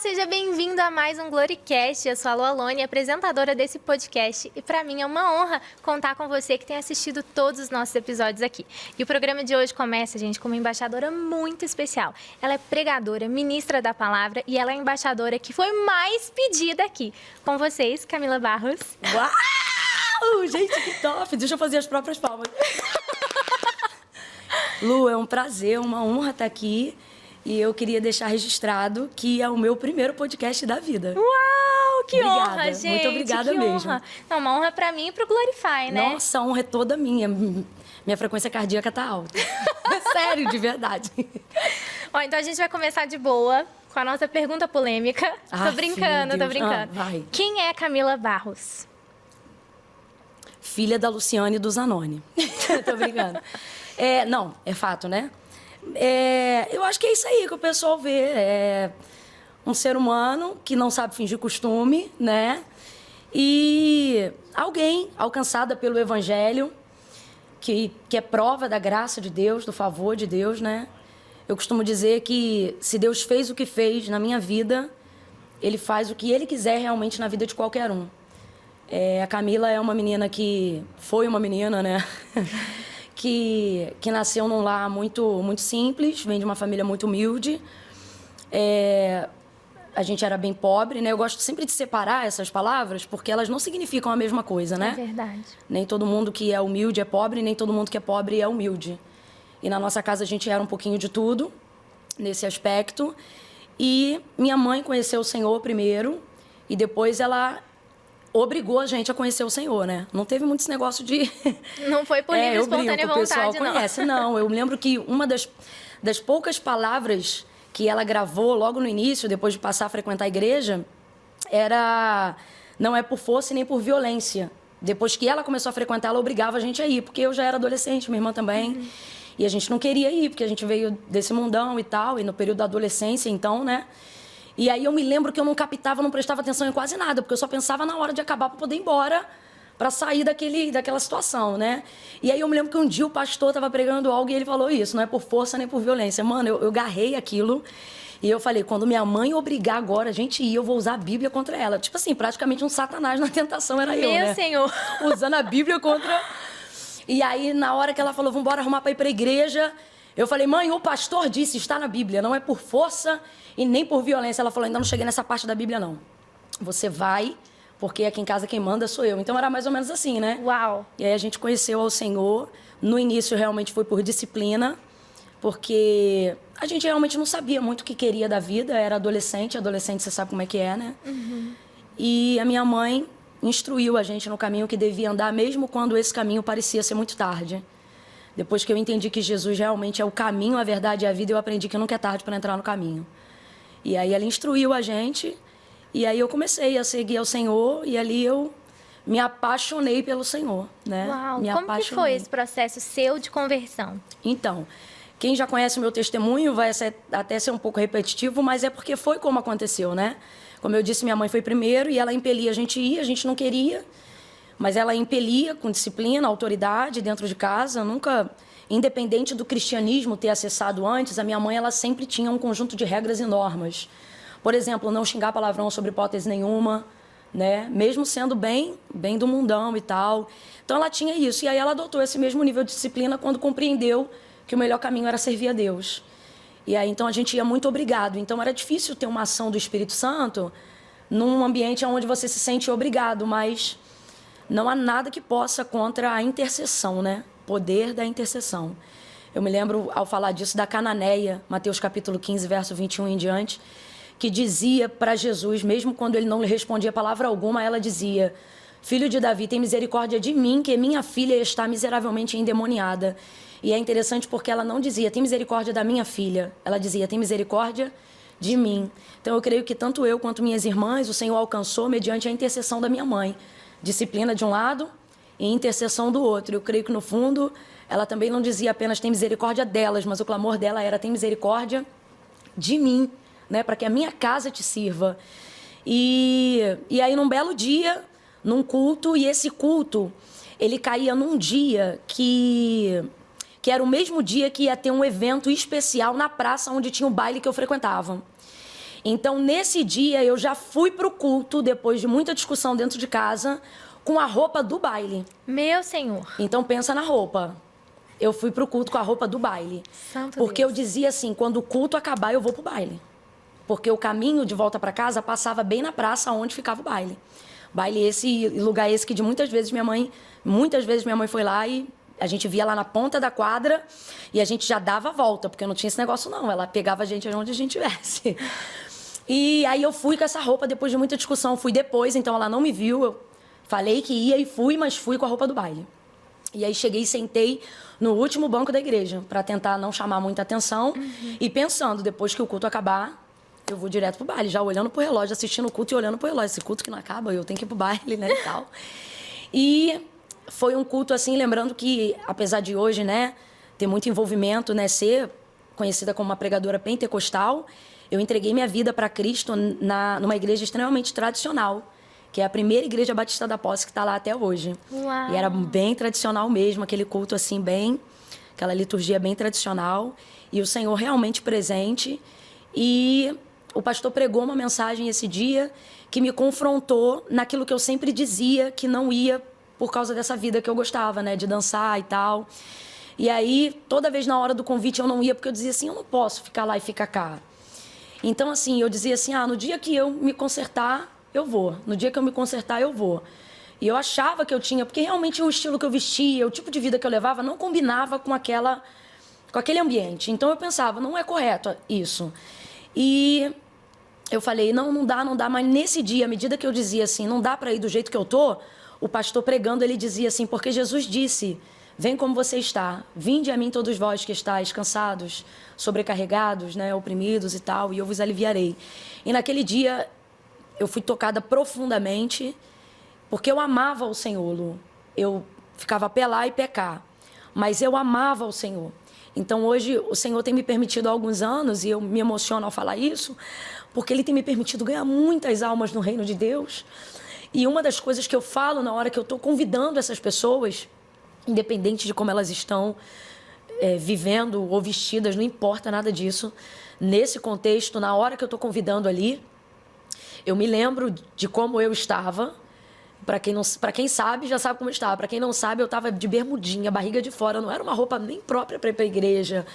seja bem-vindo a mais um Gloricast. Eu sou a Lualone, apresentadora desse podcast. E para mim é uma honra contar com você que tem assistido todos os nossos episódios aqui. E o programa de hoje começa, gente, com uma embaixadora muito especial. Ela é pregadora, ministra da palavra e ela é a embaixadora que foi mais pedida aqui. Com vocês, Camila Barros. Uau! Gente, que top! Deixa eu fazer as próprias palmas. Lu, é um prazer, uma honra estar aqui. E eu queria deixar registrado que é o meu primeiro podcast da vida. Uau, que obrigada, honra, gente. Muito obrigada que mesmo. Honra. Não, uma honra pra mim e pro Glorify, né? Nossa, a honra é toda minha. Minha frequência cardíaca tá alta. Sério, de verdade. Ó, então a gente vai começar de boa com a nossa pergunta polêmica. Tô brincando, tô brincando. Vai. Quem é Camila Barros? Filha da Luciane e do Zanoni. Tô brincando. Não, é fato, né? Eu acho que é isso aí que o pessoal vê. É um ser humano que não sabe fingir costume, né? E alguém alcançada pelo Evangelho, que é prova da graça de Deus, do favor de Deus, né? Eu costumo dizer que se Deus fez o que fez na minha vida, Ele faz o que Ele quiser realmente na vida de qualquer um. A Camila é uma menina que... Foi uma menina, né? que nasceu num lar muito simples, vem de uma família muito humilde. A gente era bem pobre, né? Eu gosto sempre de separar essas palavras, porque elas não significam a mesma coisa, né? É verdade. Nem todo mundo que é humilde é pobre, nem todo mundo que é pobre é humilde. E na nossa casa a gente era um pouquinho de tudo, nesse aspecto. E minha mãe conheceu o Senhor primeiro, e depois ela obrigou a gente a conhecer o Senhor, né? Não teve muito esse negócio de... Não foi por livre espontânea vontade, o pessoal conhece, não. Eu lembro que uma das poucas palavras que ela gravou logo no início, depois de passar a frequentar a igreja, era: não é por força e nem por violência. Depois que ela começou a frequentar, ela obrigava a gente a ir, porque eu já era adolescente, minha irmã também. Uhum. E a gente não queria ir, porque a gente veio desse mundão e tal, e no período da adolescência, então, né? E aí eu me lembro que eu não captava, não prestava atenção em quase nada, porque eu só pensava na hora de acabar para poder ir embora, para sair daquela situação, né? E aí eu me lembro que um dia o pastor estava pregando algo e ele falou isso: não é por força nem por violência. Mano, eu garrei aquilo e eu falei: quando minha mãe obrigar agora a gente ir, eu vou usar a Bíblia contra ela. Tipo assim, praticamente um satanás na tentação era eu, né? Meu Senhor! Usando a Bíblia contra... E aí, na hora que ela falou: vamos embora arrumar para ir para a igreja, eu falei: mãe, o pastor disse, está na Bíblia, não é por força e nem por violência. Ela falou: ainda não cheguei nessa parte da Bíblia, não. Você vai, porque aqui em casa quem manda sou eu. Então era mais ou menos assim, né? Uau! E aí a gente conheceu ao Senhor. No início realmente foi por disciplina, porque a gente realmente não sabia muito o que queria da vida. Era adolescente você sabe como é que é, né? Uhum. E a minha mãe instruiu a gente no caminho que devia andar, mesmo quando esse caminho parecia ser muito tarde. Depois que eu entendi que Jesus realmente é o caminho, a verdade e a vida, eu aprendi que nunca é tarde para entrar no caminho. E aí ela instruiu a gente, e aí eu comecei a seguir ao Senhor, e ali eu me apaixonei pelo Senhor, né? Uau! Me Como que foi esse processo seu de conversão? Então, quem já conhece o meu testemunho vai até ser um pouco repetitivo, mas é porque foi como aconteceu, né? Como eu disse, minha mãe foi primeiro e ela impelia a gente ir, a gente não queria, mas ela impelia com disciplina, autoridade dentro de casa. Nunca, independente do cristianismo ter acessado antes, a minha mãe ela sempre tinha um conjunto de regras e normas. Por exemplo, não xingar palavrão sobre hipótese nenhuma, né? Mesmo sendo bem do mundão e tal. Então ela tinha isso, e aí ela adotou esse mesmo nível de disciplina quando compreendeu que o melhor caminho era servir a Deus. E aí então a gente ia muito obrigado. Então era difícil ter uma ação do Espírito Santo num ambiente onde você se sente obrigado, mas não há nada que possa contra a intercessão, né? Poder da intercessão. Eu me lembro, ao falar disso, da Cananeia, Mateus capítulo 15, verso 21 em diante, que dizia para Jesus, mesmo quando ele não lhe respondia palavra alguma, ela dizia: filho de Davi, tem misericórdia de mim, que minha filha está miseravelmente endemoniada. E é interessante porque ela não dizia: tem misericórdia da minha filha. Ela dizia: tem misericórdia de mim. Então eu creio que tanto eu quanto minhas irmãs, o Senhor alcançou mediante a intercessão da minha mãe. Disciplina de um lado e intercessão do outro. Eu creio que no fundo ela também não dizia apenas: tem misericórdia delas, mas o clamor dela era: tem misericórdia de mim, né? Para que a minha casa te sirva. E aí num belo dia, num culto, e esse culto ele caía num dia que era o mesmo dia que ia ter um evento especial na praça onde tinha o baile que eu frequentava. Então, nesse dia, eu já fui pro culto, depois de muita discussão dentro de casa, com a roupa do baile. Meu Senhor. Então, pensa na roupa. Eu fui pro culto com a roupa do baile. Santo Porque Deus. eu dizia assim, quando o culto acabar, eu vou pro baile. Porque o caminho de volta para casa passava bem na praça onde ficava o baile. Baile esse, lugar esse que de muitas vezes minha mãe foi lá e a gente via lá na ponta da quadra e a gente já dava a volta, porque não tinha esse negócio não, ela pegava a gente onde a gente estivesse. E aí eu fui com essa roupa depois de muita discussão, fui depois, então ela não me viu, eu falei que ia e fui, mas fui com a roupa do baile. E aí cheguei e sentei no último banco da igreja, para tentar não chamar muita atenção e pensando, depois que o culto acabar, eu vou direto pro baile, já olhando pro relógio, assistindo o culto e olhando pro relógio. Esse culto que não acaba, eu tenho que ir pro baile, né, e tal. E foi um culto, assim, lembrando que, apesar de hoje, né, ter muito envolvimento, né, ser conhecida como uma pregadora pentecostal, eu entreguei minha vida para Cristo numa igreja extremamente tradicional, que é a primeira igreja batista da Posse, que está lá até hoje. Uau. E era bem tradicional mesmo, aquele culto, assim, bem... aquela liturgia bem tradicional. E o Senhor realmente presente. E o pastor pregou uma mensagem esse dia que me confrontou naquilo que eu sempre dizia que não ia por causa dessa vida que eu gostava, né? De dançar e tal. E aí, toda vez na hora do convite eu não ia, porque eu dizia assim, eu não posso ficar lá e ficar cá. Então, assim, eu dizia assim, no dia que eu me consertar, eu vou. No dia que eu me consertar, eu vou. E eu achava que eu tinha, porque realmente o estilo que eu vestia, o tipo de vida que eu levava, não combinava com aquele ambiente. Então eu pensava, não é correto isso. E eu falei, não dá, mas nesse dia, à medida que eu dizia assim, não dá para ir do jeito que eu tô, o pastor pregando, ele dizia assim, porque Jesus disse, vem como você está, vinde a mim todos vós que estáis cansados, sobrecarregados, né, oprimidos e tal, e eu vos aliviarei. E naquele dia, eu fui tocada profundamente, porque eu amava o Senhor, Lu. Eu ficava pé lá e pé cá, mas eu amava o Senhor. Então, hoje, o Senhor tem me permitido há alguns anos, e eu me emociono ao falar isso, porque Ele tem me permitido ganhar muitas almas no reino de Deus. E uma das coisas que eu falo na hora que eu estou convidando essas pessoas, independente de como elas estão vivendo ou vestidas, não importa nada disso, nesse contexto, na hora que eu estou convidando ali, eu me lembro de como eu estava. Para quem sabe, já sabe como eu estava. Para quem não sabe, eu estava de bermudinha, barriga de fora. Não era uma roupa nem própria para ir para a igreja,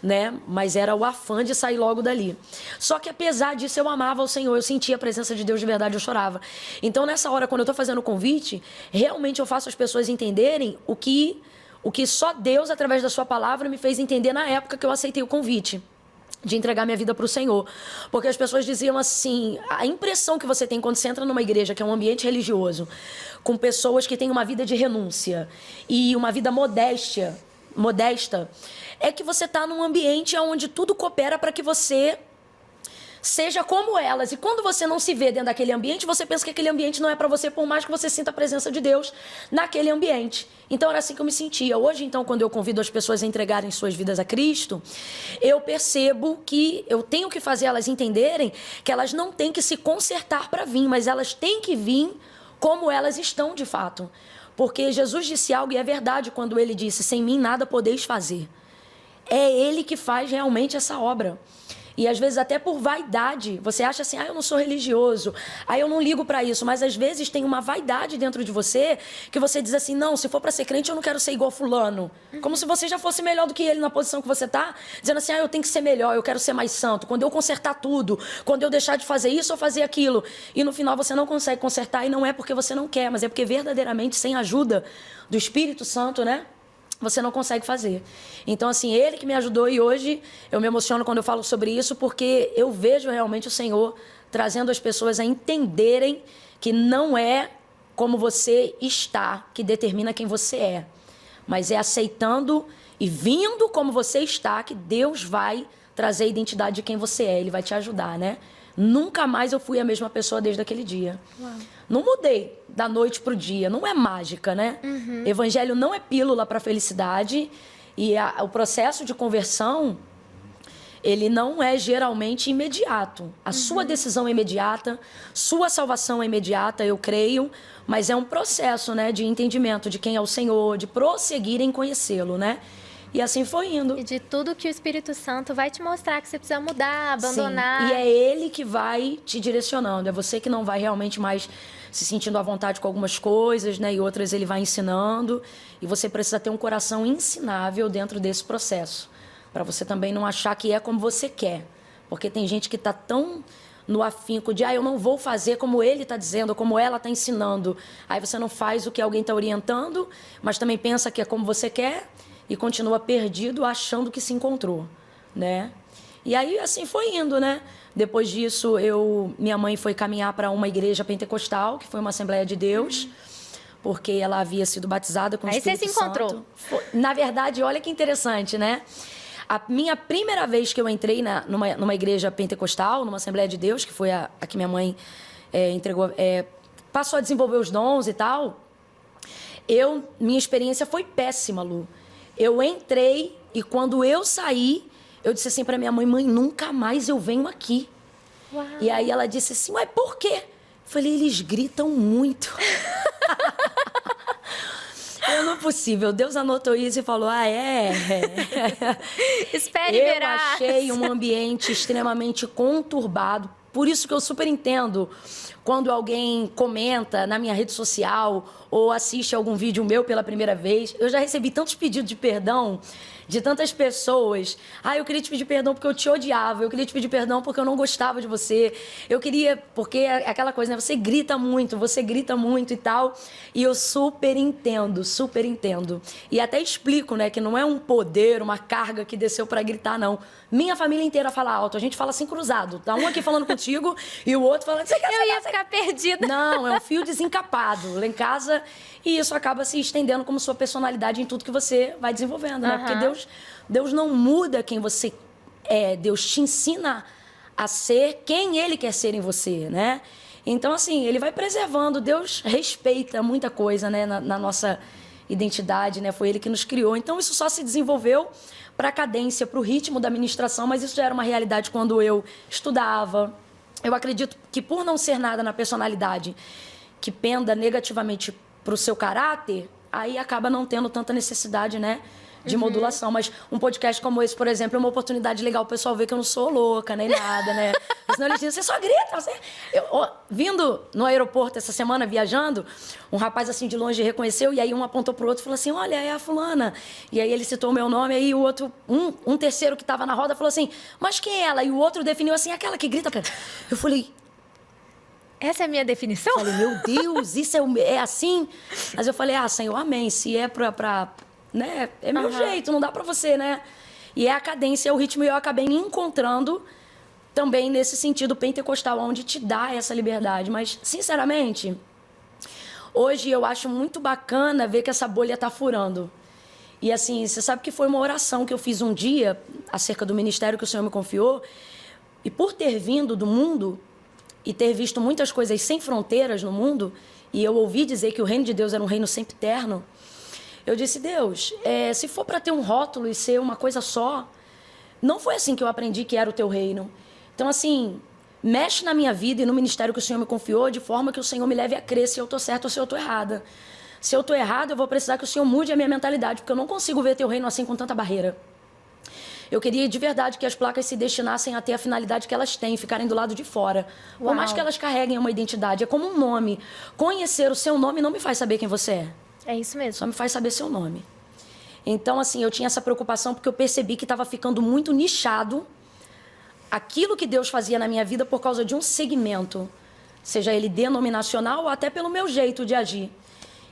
né? Mas era o afã de sair logo dali. Só que apesar disso, eu amava o Senhor. Eu sentia a presença de Deus de verdade, eu chorava. Então, nessa hora, quando eu estou fazendo o convite, realmente eu faço as pessoas entenderem o que só Deus, através da sua palavra, me fez entender na época que eu aceitei o convite de entregar minha vida para o Senhor. Porque as pessoas diziam assim, a impressão que você tem quando você entra numa igreja que é um ambiente religioso, com pessoas que têm uma vida de renúncia e uma vida modesta, é que você está num ambiente onde tudo coopera para que você seja como elas. E quando você não se vê dentro daquele ambiente, você pensa que aquele ambiente não é para você, por mais que você sinta a presença de Deus naquele ambiente. Então, era assim que eu me sentia. Hoje, então, quando eu convido as pessoas a entregarem suas vidas a Cristo, eu percebo que eu tenho que fazer elas entenderem que elas não têm que se consertar para vir, mas elas têm que vir como elas estão de fato. Porque Jesus disse algo, e é verdade quando ele disse, sem mim nada podeis fazer. É Ele que faz realmente essa obra. E às vezes até por vaidade, você acha assim, eu não sou religioso, eu não ligo para isso, mas às vezes tem uma vaidade dentro de você que você diz assim, não, se for para ser crente eu não quero ser igual fulano. Como se você já fosse melhor do que ele na posição que você está, dizendo assim, eu tenho que ser melhor, eu quero ser mais santo, quando eu consertar tudo, quando eu deixar de fazer isso ou fazer aquilo. E no final você não consegue consertar e não é porque você não quer, mas é porque verdadeiramente sem a ajuda do Espírito Santo, né? Você não consegue fazer. Então, assim, Ele que me ajudou e hoje eu me emociono quando eu falo sobre isso porque eu vejo realmente o Senhor trazendo as pessoas a entenderem que não é como você está que determina quem você é, mas é aceitando e vindo como você está que Deus vai trazer a identidade de quem você é. Ele vai te ajudar, né? Nunca mais eu fui a mesma pessoa desde aquele dia. Uau. Não mudei da noite pro dia. Não é mágica, né? Uhum. Evangelho não é pílula para felicidade. E o processo de conversão, ele não é geralmente imediato. A sua decisão é imediata, sua salvação é imediata, eu creio. Mas é um processo, né, de entendimento de quem é o Senhor, de prosseguir em conhecê-lo, né? E assim foi indo. E de tudo que o Espírito Santo vai te mostrar que você precisa mudar, abandonar. Sim. E é ele que vai te direcionando. É você que não vai realmente mais se sentindo à vontade com algumas coisas, né? E outras ele vai ensinando. E você precisa ter um coração ensinável dentro desse processo. Para você também não achar que é como você quer. Porque tem gente que está tão no afinco de, eu não vou fazer como ele está dizendo, como ela está ensinando. Aí você não faz o que alguém está orientando, mas também pensa que é como você quer e continua perdido achando que se encontrou, né? E aí assim foi indo, né? Depois disso, minha mãe foi caminhar para uma igreja pentecostal, que foi uma Assembleia de Deus, porque ela havia sido batizada com o Espírito Santo. Aí você se encontrou. Na verdade, olha que interessante, né? A minha primeira vez que eu entrei numa igreja pentecostal, numa Assembleia de Deus, que foi a que minha mãe passou a desenvolver os dons e tal, minha experiência foi péssima, Lu. Eu entrei e quando eu saí, eu disse assim para minha mãe, nunca mais eu venho aqui. Uau. E aí ela disse assim, mas por quê? Eu falei, eles gritam muito. Não é possível. Deus anotou isso e falou, Espere e verá. Eu achei um ambiente extremamente conturbado. Por isso que eu super entendo quando alguém comenta na minha rede social ou assiste algum vídeo meu pela primeira vez. Eu já recebi tantos pedidos de perdão de tantas pessoas. Eu queria te pedir perdão porque eu te odiava. Eu queria te pedir perdão porque eu não gostava de você. Eu queria... Porque é aquela coisa, né? Você grita muito e tal. E eu super entendo. E até explico, né? Que não é um poder, uma carga que desceu pra gritar, não. Minha família inteira fala alto. A gente fala assim cruzado. Tá um aqui falando contigo e o outro falando... Eu ia ficar perdida. Não, é um fio desencapado. Lá em casa... E isso acaba se estendendo como sua personalidade em tudo que você vai desenvolvendo, né? Porque Deus não muda quem você é. Deus te ensina a ser quem Ele quer ser em você, né? Então, assim, Ele vai preservando. Deus respeita muita coisa, né? Na nossa identidade, né? Foi Ele que nos criou. Então, isso só se desenvolveu para a cadência, para o ritmo da ministração, mas isso já era uma realidade quando eu estudava. Eu acredito que por não ser nada na personalidade que penda negativamente para o seu caráter, aí acaba não tendo tanta necessidade, né, de modulação. Mas um podcast como esse, por exemplo, é uma oportunidade legal o pessoal ver que eu não sou louca, nem nada, né? Senão eles dizem, você só grita, você... Vindo no aeroporto essa semana, viajando, um rapaz assim de longe reconheceu, e aí um apontou pro outro e falou assim, olha, é a fulana. E aí ele citou o meu nome, aí o outro, um terceiro que estava na roda falou assim, mas quem é ela? E o outro definiu assim, aquela que grita. Eu falei... Essa é a minha definição? Eu falei, meu Deus, isso é assim? Mas eu falei, Senhor, amém. Se é né? É meu jeito, não dá pra você, né? E é a cadência, é o ritmo. E eu acabei me encontrando também nesse sentido pentecostal, onde te dá essa liberdade. Mas, sinceramente, hoje eu acho muito bacana ver que essa bolha tá furando. E assim, você sabe que foi uma oração que eu fiz um dia acerca do ministério que o Senhor me confiou. E por ter vindo do mundo... e ter visto muitas coisas sem fronteiras no mundo, e eu ouvi dizer que o reino de Deus era um reino sempre eterno, eu disse, Deus, se for para ter um rótulo e ser uma coisa só, não foi assim que eu aprendi que era o teu reino. Então, assim, mexe na minha vida e no ministério que o Senhor me confiou, de forma que o Senhor me leve a crer se eu estou certa ou se eu estou errada. Se eu estou errada, eu vou precisar que o Senhor mude a minha mentalidade, porque eu não consigo ver teu reino assim com tanta barreira. Eu queria de verdade que as placas se destinassem a ter a finalidade que elas têm, ficarem do lado de fora. Por mais que elas carreguem uma identidade, é como um nome. Conhecer o seu nome não me faz saber quem você é. É isso mesmo. Só me faz saber seu nome. Então, assim, eu tinha essa preocupação porque eu percebi que estava ficando muito nichado aquilo que Deus fazia na minha vida por causa de um segmento, seja ele denominacional ou até pelo meu jeito de agir.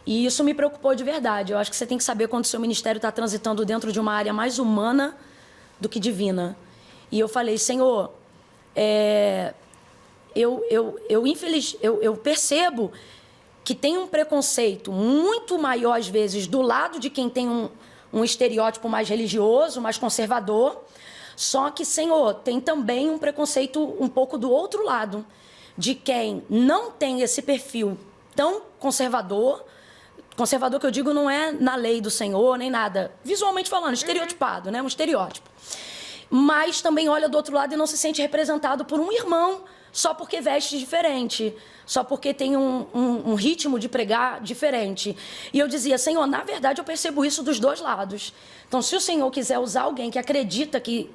E isso me preocupou de verdade. Eu acho que você tem que saber quando o seu ministério está transitando dentro de uma área mais humana do que divina. E eu falei, Senhor, eu percebo que tem um preconceito muito maior, às vezes, do lado de quem tem um estereótipo mais religioso, mais conservador. Só que, Senhor, tem também um preconceito um pouco do outro lado, de quem não tem esse perfil tão conservador. Conservador que eu digo não é na lei do Senhor, nem nada. Visualmente falando, estereotipado, né? Um estereótipo. Mas também olha do outro lado e não se sente representado por um irmão só porque veste diferente, só porque tem um ritmo de pregar diferente. E eu dizia, Senhor, na verdade eu percebo isso dos dois lados. Então, se o Senhor quiser usar alguém que acredita que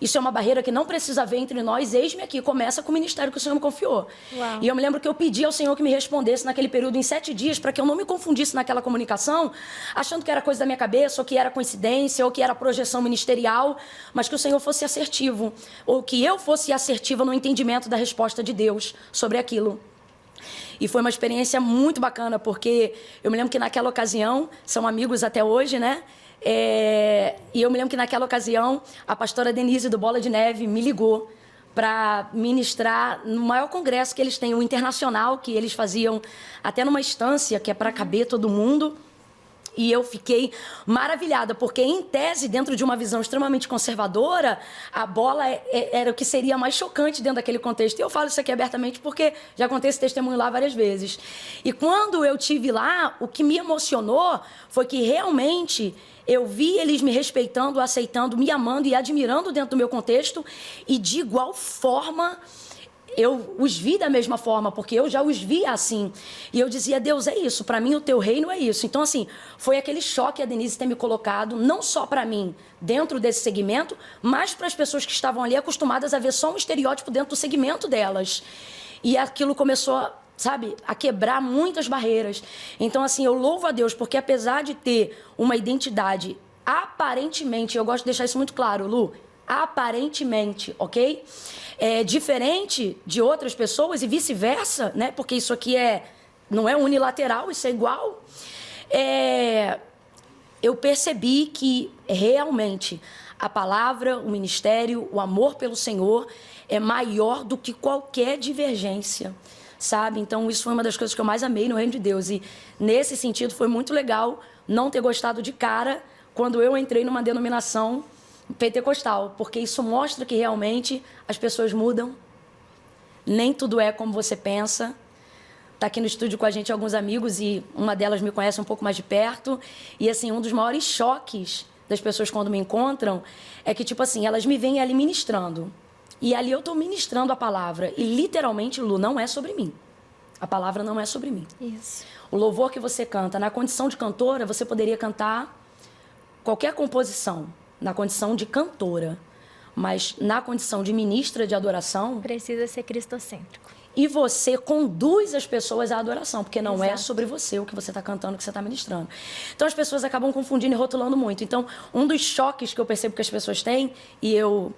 isso é uma barreira que não precisa haver entre nós, eis-me aqui, começa com o ministério que o Senhor me confiou. Uau. E eu me lembro que eu pedi ao Senhor que me respondesse naquele período em 7 dias, para que eu não me confundisse naquela comunicação, achando que era coisa da minha cabeça, ou que era coincidência, ou que era projeção ministerial, mas que o Senhor fosse assertivo, ou que eu fosse assertiva no entendimento da resposta de Deus sobre aquilo. E foi uma experiência muito bacana, porque eu me lembro que naquela ocasião, são amigos até hoje, né? E eu me lembro que naquela ocasião a pastora Denise do Bola de Neve me ligou para ministrar no maior congresso que eles têm, o internacional, que eles faziam até numa estância que é para caber todo mundo. E eu fiquei maravilhada, porque em tese, dentro de uma visão extremamente conservadora, a bola era o que seria mais chocante dentro daquele contexto. E eu falo isso aqui abertamente porque já contei esse testemunho lá várias vezes. E quando eu estive lá, o que me emocionou foi que realmente eu vi eles me respeitando, aceitando, me amando e admirando dentro do meu contexto. E de igual forma, eu os vi da mesma forma, porque eu já os vi assim. E eu dizia, Deus, é isso, para mim o teu reino é isso. Então, assim, foi aquele choque a Denise ter me colocado, não só para mim, dentro desse segmento, mas para as pessoas que estavam ali acostumadas a ver só um estereótipo dentro do segmento delas. E aquilo começou, sabe, a quebrar muitas barreiras. Então, assim, eu louvo a Deus, porque apesar de ter uma identidade aparentemente, eu gosto de deixar isso muito claro, Lu, aparentemente, ok? Diferente de outras pessoas e vice-versa, né? Porque isso aqui não é unilateral, isso é igual. Eu percebi que realmente a palavra, o ministério, o amor pelo Senhor é maior do que qualquer divergência, sabe? Então, isso foi uma das coisas que eu mais amei no Reino de Deus. E, nesse sentido, foi muito legal não ter gostado de cara quando eu entrei numa denominação pentecostal, porque isso mostra que realmente as pessoas mudam, nem tudo é como você pensa. Está aqui no estúdio com a gente alguns amigos e uma delas me conhece um pouco mais de perto. E, assim, um dos maiores choques das pessoas quando me encontram é que, tipo assim, elas me veem ali ministrando. E ali eu estou ministrando a palavra. E, literalmente, Lu, não é sobre mim. A palavra não é sobre mim. Isso. O louvor que você canta, na condição de cantora, você poderia cantar qualquer composição, na condição de cantora. Mas na condição de ministra de adoração... Precisa ser cristocêntrico. E você conduz as pessoas à adoração, porque não Exato. é sobre você o que você está cantando, o que você está ministrando. Então, as pessoas acabam confundindo e rotulando muito. Então, um dos choques que eu percebo que as pessoas têm, e eu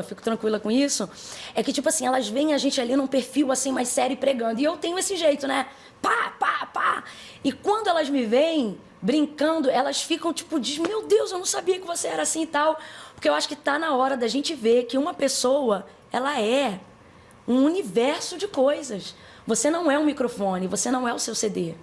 fico tranquila com isso, é que, tipo assim, elas veem a gente ali num perfil, assim, mais sério e pregando. E eu tenho esse jeito, né? Pá, pá, pá. E quando elas me veem brincando, elas ficam, tipo, meu Deus, eu não sabia que você era assim e tal. Porque eu acho que está na hora da gente ver que uma pessoa, ela é um universo de coisas. Você não é um microfone, você não é o seu CD,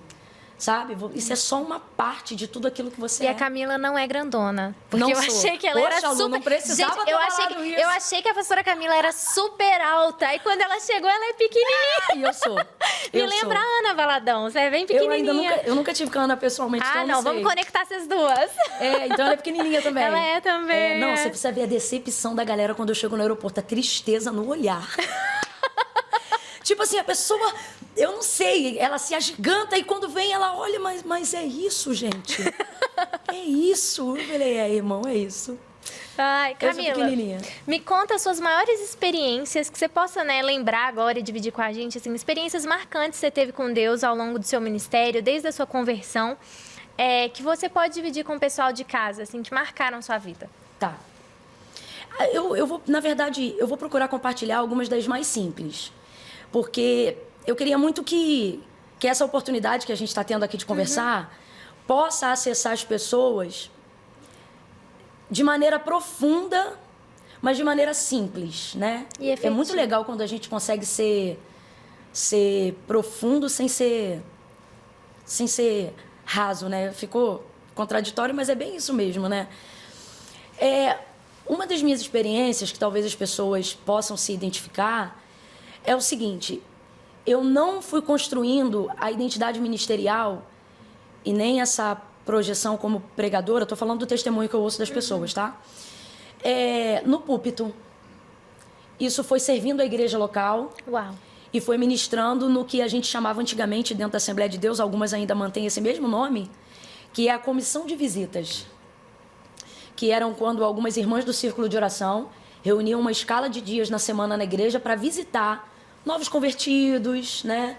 sabe? Isso é só uma parte de tudo aquilo que você E é. a Camila não é grandona. Porque Não eu sou. achei que ela Poxa, era Lu, super... não precisava Gente, ter eu falado isso. achei que a pastora Camila era super alta. E quando ela chegou, ela é pequenininha. E eu sou. Me lembra a Ana Valadão. Você é bem Eu pequenininha. eu nunca tive com a Ana pessoalmente, então eu não sei. Vamos conectar essas duas. Então ela é pequenininha também. Ela é também. Não, você precisa ver a decepção da galera quando eu chego no aeroporto. A tristeza no olhar. Tipo assim, a pessoa, eu não sei, ela se agiganta e quando vem ela olha, mas é isso, gente. É isso. Eu falei, irmão, é isso. Ai, Eu sou Camila, pequenininha. me conta as suas maiores experiências que você possa, né, lembrar agora e dividir com a gente, assim, experiências marcantes que você teve com Deus ao longo do seu ministério, desde a sua conversão, que você pode dividir com o pessoal de casa, assim, que marcaram sua vida. Tá. Eu vou, na verdade, eu vou procurar compartilhar algumas das mais simples. Porque eu queria muito que essa oportunidade que a gente está tendo aqui de conversar possa acessar as pessoas de maneira profunda, mas de maneira simples, né? E é muito legal quando a gente consegue ser profundo sem ser raso, né? Ficou contraditório, mas é bem isso mesmo, né? Uma das minhas experiências, que talvez as pessoas possam se identificar, é o seguinte: eu não fui construindo a identidade ministerial e nem essa projeção como pregadora, estou falando do testemunho que eu ouço das pessoas, tá? No púlpito. isso foi servindo a igreja local. Uau. E foi ministrando no que a gente chamava antigamente dentro da Assembleia de Deus, algumas ainda mantêm esse mesmo nome, que é a comissão de visitas. Que eram quando algumas irmãs do círculo de oração reuniam uma escala de dias na semana na igreja para visitar novos convertidos, né?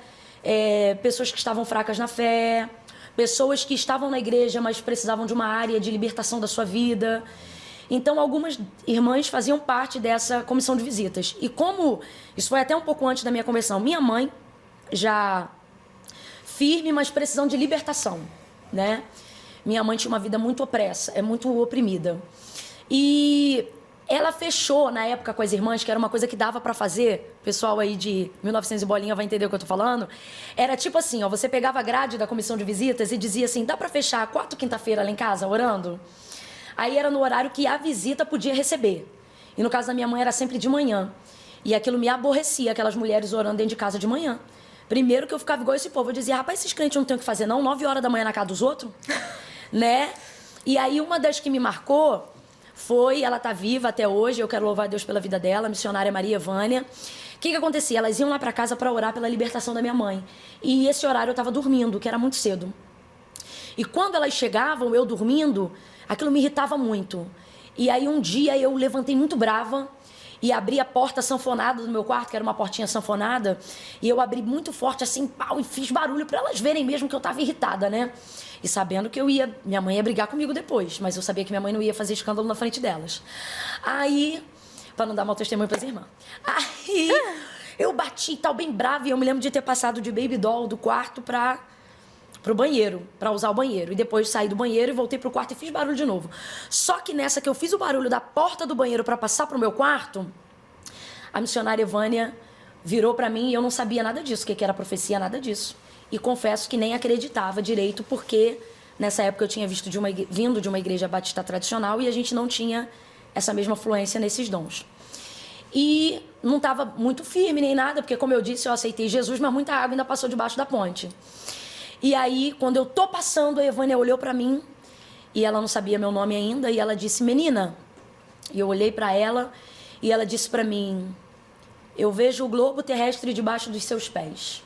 Pessoas que estavam fracas na fé, pessoas que estavam na igreja, mas precisavam de uma área de libertação da sua vida. Então, algumas irmãs faziam parte dessa comissão de visitas. E como isso foi até um pouco antes da minha conversão, minha mãe já firme, mas precisando de libertação, né? Minha mãe tinha uma vida muito opressa, muito oprimida. E ela fechou na época com as irmãs, que era uma coisa que dava para fazer, o pessoal aí de 1900 e bolinha vai entender o que eu tô falando. Era tipo assim, ó, você pegava a grade da comissão de visitas e dizia assim, dá para fechar 4 quinta-feira lá em casa, orando? Aí era no horário que a visita podia receber. E no caso da minha mãe era sempre de manhã. E aquilo me aborrecia, aquelas mulheres orando dentro de casa de manhã. Primeiro que eu ficava igual esse povo, eu dizia, rapaz, esses crentes não tem o que fazer não, 9 horas da manhã na casa dos outros, né? E aí uma das que me marcou foi, ela tá viva até hoje, eu quero louvar a Deus pela vida dela, a missionária Maria Vânia. O que acontecia? Elas iam lá para casa para orar pela libertação da minha mãe. E esse horário eu estava dormindo, que era muito cedo. E quando elas chegavam, eu dormindo, aquilo me irritava muito. E aí um dia eu levantei muito brava e abri a porta sanfonada do meu quarto, que era uma portinha sanfonada, e eu abri muito forte assim, pau, e fiz barulho para elas verem mesmo que eu estava irritada, né? E sabendo que minha mãe ia brigar comigo depois, mas eu sabia que minha mãe não ia fazer escândalo na frente delas. Aí, para não dar mau testemunho para as irmãs. Aí, eu bati e tal, bem brava, e eu me lembro de ter passado de baby doll do quarto pro banheiro, para usar o banheiro. E depois saí do banheiro e voltei pro quarto e fiz barulho de novo. Só que nessa que eu fiz o barulho da porta do banheiro para passar pro meu quarto, a missionária Vânia virou para mim e eu não sabia nada disso, o que era profecia, nada disso. E confesso que nem acreditava direito, porque nessa época eu tinha vindo de uma igreja batista tradicional e a gente não tinha essa mesma fluência nesses dons. E não estava muito firme nem nada, porque como eu disse, eu aceitei Jesus, mas muita água ainda passou debaixo da ponte. E aí, quando eu tô passando, a Evânia olhou para mim, e ela não sabia meu nome ainda, e ela disse, menina. E eu olhei para ela, e ela disse para mim, eu vejo o globo terrestre debaixo dos seus pés.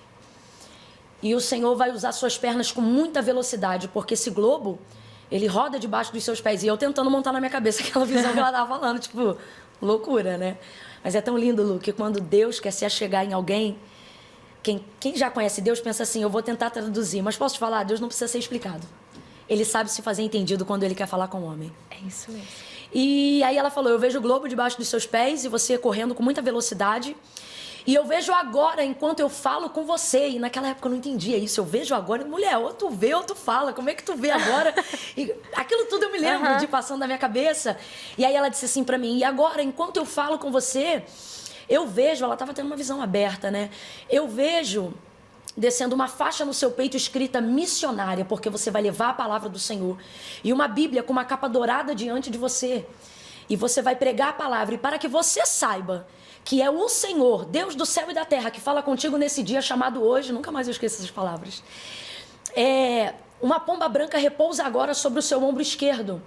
E o Senhor vai usar suas pernas com muita velocidade, porque esse globo, ele roda debaixo dos seus pés. E eu tentando montar na minha cabeça aquela visão que ela estava falando, tipo, loucura, né? Mas é tão lindo, Lu, que quando Deus quer se achegar em alguém, quem já conhece Deus pensa assim, eu vou tentar traduzir, mas posso te falar, Deus não precisa ser explicado. Ele sabe se fazer entendido quando ele quer falar com o homem. É isso mesmo. E aí ela falou, eu vejo o globo debaixo dos seus pés e você correndo com muita velocidade. E eu vejo agora, enquanto eu falo com você. E naquela época eu não entendia isso. Eu vejo agora, mulher, ou tu vê ou tu fala. Como é que tu vê agora? E aquilo tudo eu me lembro de passando na minha cabeça. E aí ela disse assim pra mim, e agora, enquanto eu falo com você, eu vejo, ela estava tendo uma visão aberta, né? Eu vejo descendo uma faixa no seu peito escrita missionária, porque você vai levar a palavra do Senhor. E uma Bíblia com uma capa dourada diante de você. E você vai pregar a palavra. E para que você saiba que é o Senhor, Deus do céu e da terra, que fala contigo nesse dia chamado hoje, nunca mais eu esqueço essas palavras. Uma pomba branca repousa agora sobre o seu ombro esquerdo.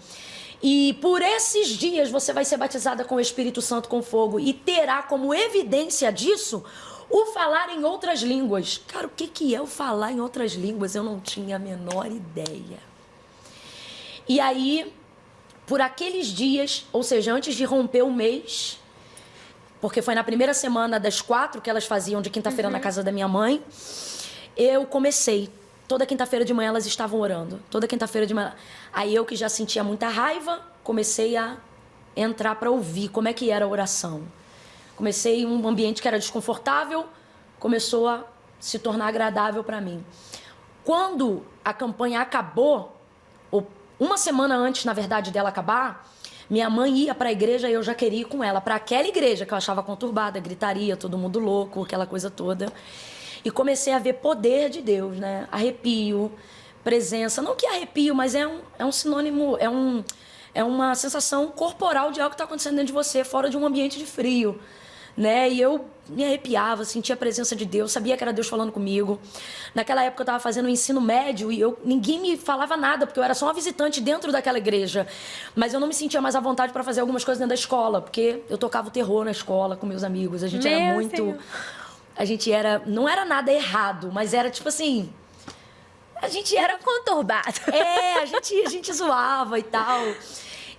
E por esses dias você vai ser batizada com o Espírito Santo com fogo e terá como evidência disso o falar em outras línguas. Cara, o que é o falar em outras línguas? Eu não tinha a menor ideia. E aí, por aqueles dias, ou seja, antes de romper o mês, porque foi na primeira semana das 4 que elas faziam de quinta-feira na casa da minha mãe, eu comecei. Toda quinta-feira de manhã elas estavam orando. Toda quinta-feira de manhã. Aí eu, que já sentia muita raiva, comecei a entrar para ouvir como é que era a oração. Comecei em um ambiente que era desconfortável, começou a se tornar agradável para mim. Quando a campanha acabou, ou uma semana antes, na verdade, dela acabar, minha mãe ia para a igreja e eu já queria ir com ela. Para aquela igreja que eu achava conturbada, gritaria, todo mundo louco, aquela coisa toda. E comecei a ver poder de Deus, né? Arrepio, presença. Não que arrepio, mas é um sinônimo, é uma sensação corporal de algo que está acontecendo dentro de você, fora de um ambiente de frio, né? E eu me arrepiava, sentia a presença de Deus, sabia que era Deus falando comigo. Naquela época eu estava fazendo o ensino médio e ninguém me falava nada, porque eu era só uma visitante dentro daquela igreja. Mas eu não me sentia mais à vontade para fazer algumas coisas dentro da escola, porque eu tocava o terror na escola com meus amigos. A gente era muito... Senhor. A gente era... Não era nada errado, mas era tipo assim... A gente era conturbado. A gente zoava e tal.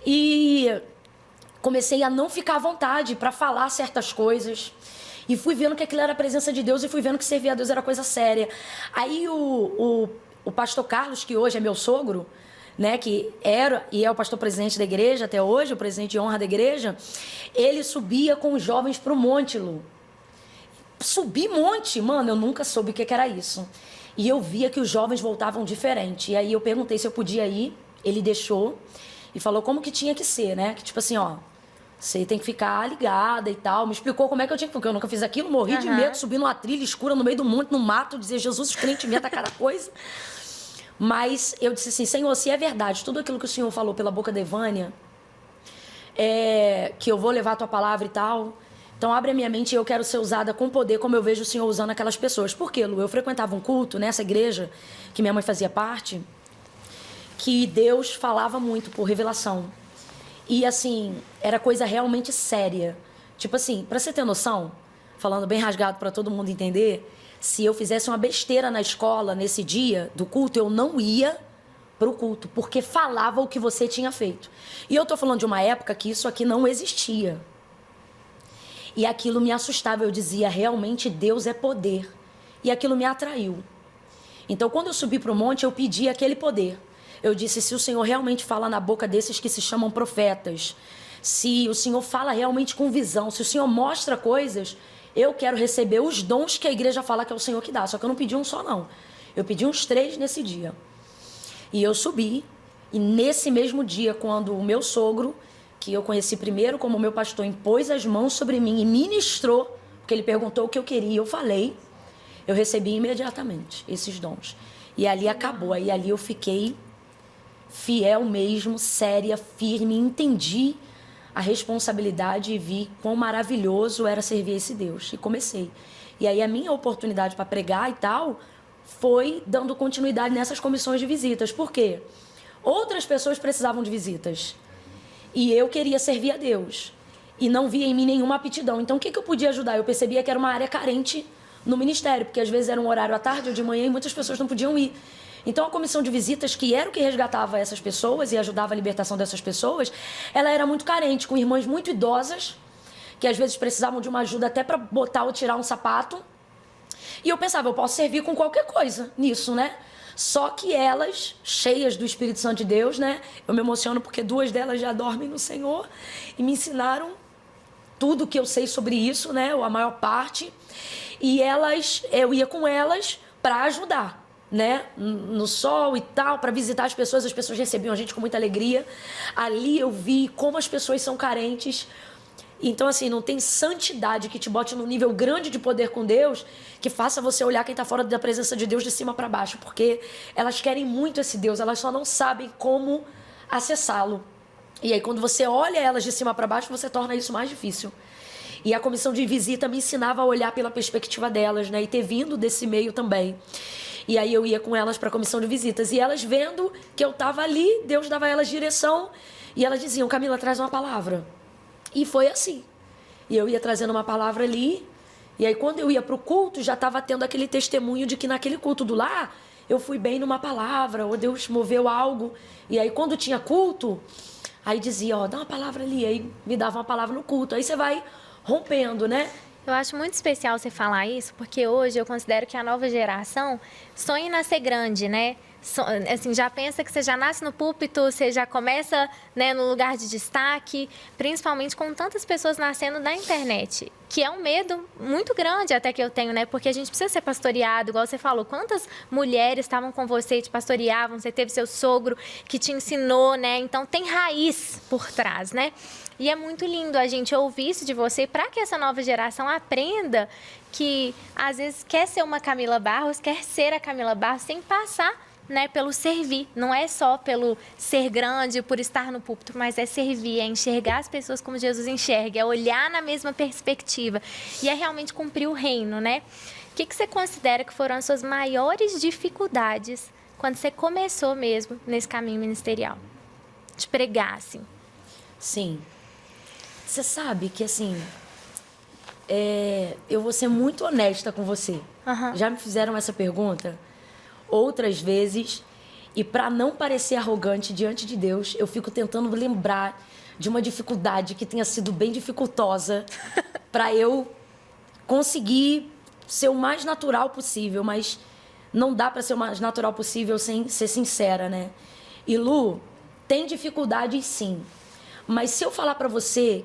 E comecei a não ficar à vontade para falar certas coisas. E fui vendo que aquilo era a presença de Deus e fui vendo que servir a Deus era coisa séria. Aí o pastor Carlos, que hoje é meu sogro, né, que era e é o pastor presidente da igreja até hoje, o presidente de honra da igreja, ele subia com os jovens para o monte, Lu. Subir monte, mano, eu nunca soube o que era isso. E eu via que os jovens voltavam diferente. E aí eu perguntei se eu podia ir, ele deixou e falou como que tinha que ser, né? Que tipo assim, ó, você tem que ficar ligada e tal. Me explicou como é que eu tinha que... Porque eu nunca fiz aquilo, morri de medo, subi numa trilha escura no meio do monte, no mato, dizer Jesus, os crentes inventam cada coisa. Mas eu disse assim, Senhor, se é verdade, tudo aquilo que o Senhor falou pela boca da Evânia, que eu vou levar a tua palavra e tal, então abre a minha mente e eu quero ser usada com poder como eu vejo o Senhor usando aquelas pessoas. Por quê, Lu? Eu frequentava um culto nessa igreja, que minha mãe fazia parte, que Deus falava muito por revelação. E, assim, era coisa realmente séria. Tipo assim, pra você ter noção, falando bem rasgado pra todo mundo entender, se eu fizesse uma besteira na escola nesse dia do culto, eu não ia pro culto, porque falava o que você tinha feito. E eu tô falando de uma época que isso aqui não existia. E aquilo me assustava. Eu dizia, realmente Deus é poder. E aquilo me atraiu. Então, quando eu subi pro monte, eu pedi aquele poder. Eu disse, se o Senhor realmente fala na boca desses que se chamam profetas, se o Senhor fala realmente com visão, se o Senhor mostra coisas, eu quero receber os dons que a igreja fala que é o Senhor que dá. Só que eu não pedi um só, não. Eu pedi uns 3 nesse dia. E eu subi. E nesse mesmo dia, quando o meu sogro, que eu conheci primeiro como meu pastor, impôs as mãos sobre mim e ministrou, porque ele perguntou o que eu queria, eu falei, eu recebi imediatamente esses dons. E ali acabou. Aí ali eu fiquei fiel mesmo, séria, firme, entendi a responsabilidade e vi quão maravilhoso era servir esse Deus. E comecei. E aí a minha oportunidade para pregar e tal foi dando continuidade nessas comissões de visitas. Por quê? Outras pessoas precisavam de visitas. E eu queria servir a Deus. E não via em mim nenhuma aptidão. Então o que eu podia ajudar? Eu percebia que era uma área carente no ministério, porque às vezes era um horário à tarde ou de manhã e muitas pessoas não podiam ir. Então, a comissão de visitas, que era o que resgatava essas pessoas e ajudava a libertação dessas pessoas, ela era muito carente, com irmãs muito idosas, que às vezes precisavam de uma ajuda até para botar ou tirar um sapato. E eu pensava, eu posso servir com qualquer coisa nisso, né? Só que elas, cheias do Espírito Santo de Deus, né? Eu me emociono porque 2 delas já dormem no Senhor e me ensinaram tudo que eu sei sobre isso, né? A maior parte. E eu ia com elas para ajudar, né, no sol e tal, para visitar as pessoas recebiam a gente com muita alegria. Ali eu vi como as pessoas são carentes. Então, assim, não tem santidade que te bote num nível grande de poder com Deus que faça você olhar quem está fora da presença de Deus de cima para baixo, porque elas querem muito esse Deus, elas só não sabem como acessá-lo. E aí, quando você olha elas de cima para baixo, você torna isso mais difícil. E a comissão de visita me ensinava a olhar pela perspectiva delas, né, e ter vindo desse meio também. E aí eu ia com elas para a comissão de visitas. E elas vendo que eu estava ali, Deus dava a elas direção. E elas diziam, Camila, traz uma palavra. E foi assim. E eu ia trazendo uma palavra ali. E aí quando eu ia para o culto, já estava tendo aquele testemunho de que naquele culto do lar, eu fui bem numa palavra, ou Deus moveu algo. E aí quando tinha culto, aí dizia, ó, dá uma palavra ali. Aí me dava uma palavra no culto. Aí você vai rompendo, né? Eu acho muito especial você falar isso, porque hoje eu considero que a nova geração sonha em nascer grande, né? Assim, já pensa que você já nasce no púlpito, você já começa, né, no lugar de destaque, principalmente com tantas pessoas nascendo da internet, que é um medo muito grande até que eu tenho, né? Porque a gente precisa ser pastoreado, igual você falou. Quantas mulheres estavam com você e te pastoreavam? Você teve seu sogro que te ensinou, né? Então tem raiz por trás, né? E é muito lindo a gente ouvir isso de você para que essa nova geração aprenda que, às vezes, quer ser uma Camila Barros, quer ser a Camila Barros sem passar né, pelo servir. Não é só pelo ser grande, por estar no púlpito, mas é servir, é enxergar as pessoas como Jesus enxerga, é olhar na mesma perspectiva e é realmente cumprir o reino, né? O que você considera que foram as suas maiores dificuldades quando você começou mesmo nesse caminho ministerial? De pregar, assim. Sim. Você sabe que, assim, eu vou ser muito honesta com você. Já me fizeram essa pergunta outras vezes e, para não parecer arrogante diante de Deus, eu fico tentando lembrar de uma dificuldade que tenha sido bem dificultosa para eu conseguir ser o mais natural possível, mas não dá para ser o mais natural possível sem ser sincera, né? E Lu, tem dificuldades sim, mas se eu falar para você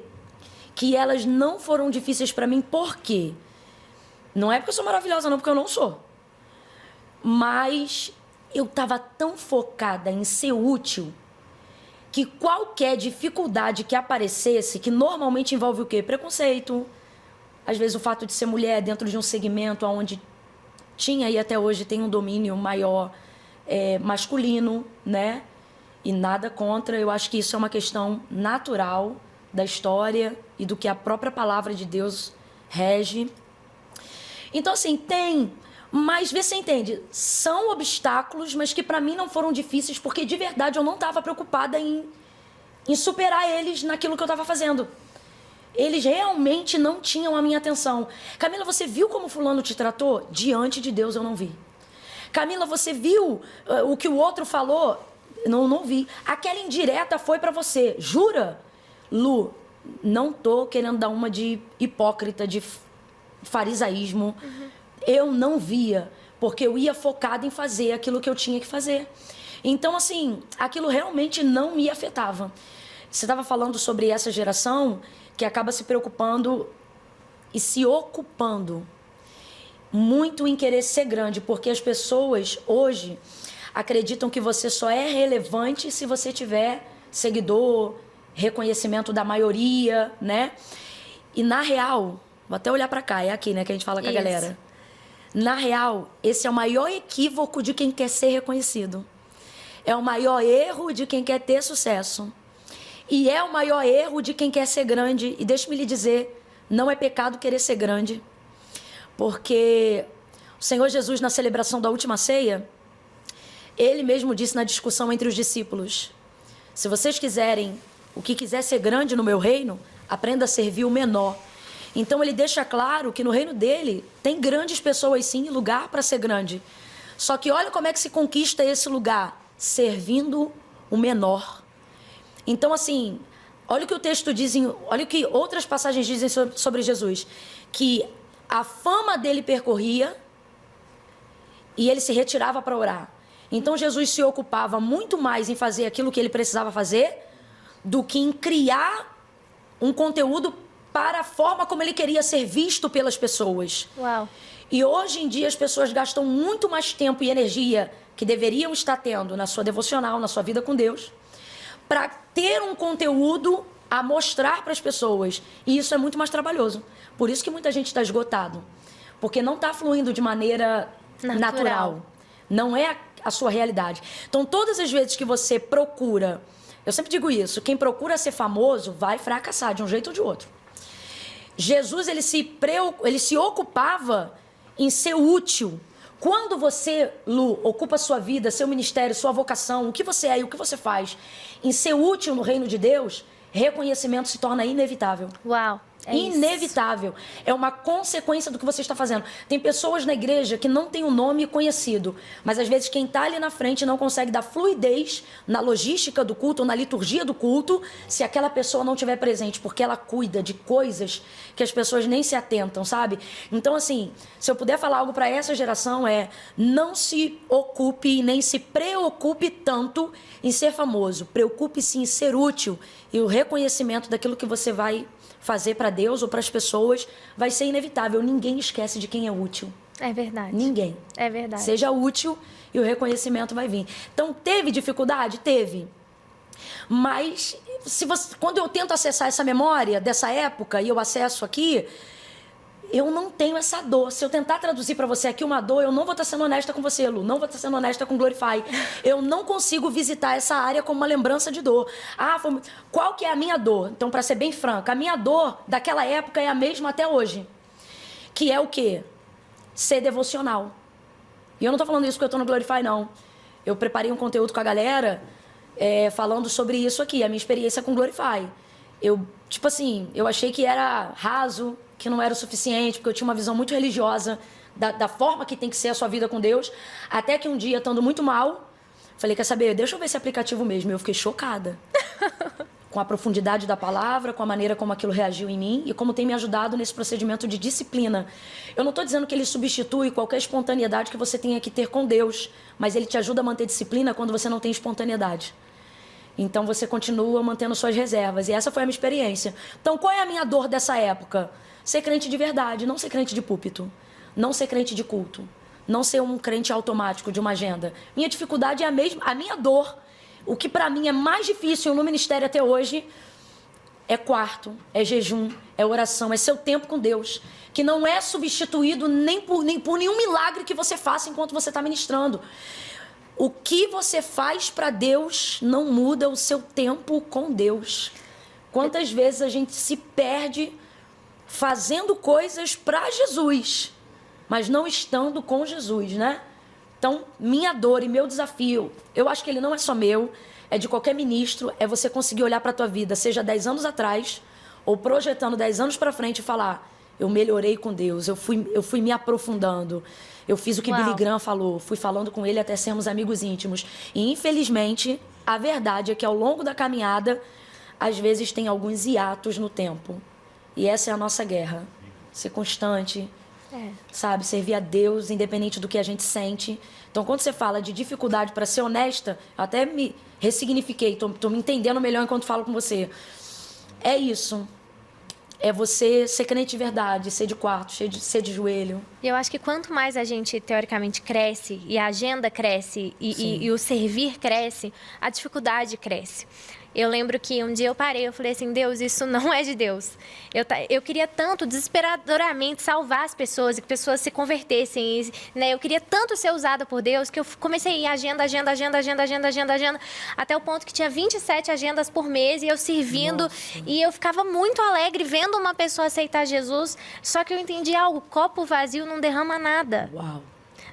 que elas não foram difíceis para mim, por quê? Não é porque eu sou maravilhosa, não, porque eu não sou. Mas eu estava tão focada em ser útil que qualquer dificuldade que aparecesse, que normalmente envolve o quê? Preconceito. Às vezes o fato de ser mulher dentro de um segmento onde tinha e até hoje tem um domínio maior masculino, né? E nada contra. Eu acho que isso é uma questão natural da história e do que a própria palavra de Deus rege. Então, assim, mas vê se você entende, são obstáculos, mas que para mim não foram difíceis, porque de verdade eu não estava preocupada em superar eles naquilo que eu estava fazendo. Eles realmente não tinham a minha atenção. Camila, você viu como fulano te tratou? Diante de Deus eu não vi. Camila, você viu o que o outro falou? Não vi. Aquela indireta foi para você. Jura? Lu, não tô querendo dar uma de hipócrita, de farisaísmo. Eu não via, porque eu ia focada em fazer aquilo que eu tinha que fazer. Então, assim, aquilo realmente não me afetava. Você estava falando sobre essa geração que acaba se preocupando e se ocupando muito em querer ser grande, porque as pessoas hoje acreditam que você só é relevante se você tiver seguidor, reconhecimento da maioria, né? E na real, vou até olhar para cá, é aqui, né, que a gente fala com a galera. Na real, esse é o maior equívoco de quem quer ser reconhecido. É o maior erro de quem quer ter sucesso. E é o maior erro de quem quer ser grande. E deixe-me lhe dizer, não é pecado querer ser grande. Porque o Senhor Jesus, na celebração da última ceia, ele mesmo disse na discussão entre os discípulos: se vocês quiserem, o que quiser ser grande no meu reino, aprenda a servir o menor. Então ele deixa claro que no reino dele tem grandes pessoas sim, lugar para ser grande. Só que olha como é que se conquista esse lugar, servindo o menor. Então, assim, olha o que o texto diz, olha o que outras passagens dizem sobre Jesus, que a fama dele percorria e ele se retirava para orar. Então Jesus se ocupava muito mais em fazer aquilo que ele precisava fazer do que em criar um conteúdo para a forma como ele queria ser visto pelas pessoas. Uau. E hoje em dia as pessoas gastam muito mais tempo e energia que deveriam estar tendo na sua devocional, na sua vida com Deus, para ter um conteúdo a mostrar para as pessoas. E isso é muito mais trabalhoso. Por isso que muita gente está esgotado. Porque não está fluindo de maneira natural. Não é a sua realidade. Então, todas as vezes que você procura... Eu sempre digo isso. Quem procura ser famoso vai fracassar de um jeito ou de outro. Jesus, ele se ocupava em ser útil. Quando você, Lu, ocupa a sua vida, seu ministério, sua vocação, o que você é e o que você faz, em ser útil no reino de Deus, reconhecimento se torna inevitável. Uau. Inevitável. É uma consequência do que você está fazendo. Tem pessoas na igreja que não têm um nome conhecido, mas às vezes quem está ali na frente não consegue dar fluidez na logística do culto ou na liturgia do culto se aquela pessoa não estiver presente, porque ela cuida de coisas que as pessoas nem se atentam, sabe? Então, assim, se eu puder falar algo para essa geração não se ocupe nem se preocupe tanto em ser famoso. Preocupe-se em ser útil e o reconhecimento daquilo que você vai fazer para Deus ou para as pessoas vai ser inevitável. Ninguém esquece de quem é útil. É verdade. Ninguém. É verdade. Seja útil e o reconhecimento vai vir. Então, teve dificuldade? Teve. Mas, quando eu tento acessar essa memória dessa época e eu acesso aqui, eu não tenho essa dor. Se eu tentar traduzir para você aqui uma dor, eu não vou estar sendo honesta com você, Lu. Não vou estar sendo honesta com Glorify. Eu não consigo visitar essa área como uma lembrança de dor. Qual que é a minha dor? Então, para ser bem franca, a minha dor daquela época é a mesma até hoje. Que é o quê? Ser devocional. E eu não tô falando isso porque eu tô no Glorify, não. Eu preparei um conteúdo com a galera falando sobre isso aqui, a minha experiência com Glorify. Eu achei que era raso, que não era o suficiente, porque eu tinha uma visão muito religiosa da forma que tem que ser a sua vida com Deus. Até que um dia, estando muito mal, falei, quer saber, deixa eu ver esse aplicativo mesmo. Eu fiquei chocada com a profundidade da palavra, com a maneira como aquilo reagiu em mim e como tem me ajudado nesse procedimento de disciplina. Eu não estou dizendo que ele substitui qualquer espontaneidade que você tenha que ter com Deus, mas ele te ajuda a manter disciplina quando você não tem espontaneidade. Então você continua mantendo suas reservas. E essa foi a minha experiência. Então qual é a minha dor dessa época? Ser crente de verdade, não ser crente de púlpito. Não ser crente de culto. Não ser um crente automático de uma agenda. Minha dificuldade é a mesma. A minha dor, o que para mim é mais difícil no ministério até hoje, é quarto, é jejum, é oração, é seu tempo com Deus. Que não é substituído nem por nenhum milagre que você faça enquanto você está ministrando. O que você faz para Deus não muda o seu tempo com Deus. Quantas vezes a gente se perde fazendo coisas para Jesus, mas não estando com Jesus, né? Então, minha dor e meu desafio, eu acho que ele não é só meu, é de qualquer ministro, é você conseguir olhar para a tua vida, seja 10 anos atrás, ou projetando 10 anos para frente e falar, eu melhorei com Deus, eu fui me aprofundando, eu fiz o que Billy Graham falou, fui falando com ele até sermos amigos íntimos. E, infelizmente, a verdade é que ao longo da caminhada, às vezes tem alguns hiatos no tempo. E essa é a nossa guerra. Ser constante, sabe? Servir a Deus, independente do que a gente sente. Então, quando você fala de dificuldade para ser honesta, eu até me ressignifiquei, tô me entendendo melhor enquanto falo com você. É isso. É você ser crente de verdade, ser de quarto, ser de joelho. E eu acho que quanto mais a gente, teoricamente, cresce, e a agenda cresce, e o servir cresce, a dificuldade cresce. Eu lembro que um dia eu parei, eu falei assim, Deus, isso não é de Deus. Eu queria tanto, desesperadoramente, salvar as pessoas, e que pessoas se convertessem, né? Eu queria tanto ser usada por Deus, que eu comecei a ir agenda, até o ponto que tinha 27 agendas por mês, e eu servindo, e eu ficava muito alegre vendo uma pessoa aceitar Jesus, só que eu entendi algo, copo vazio não derrama nada. Uau!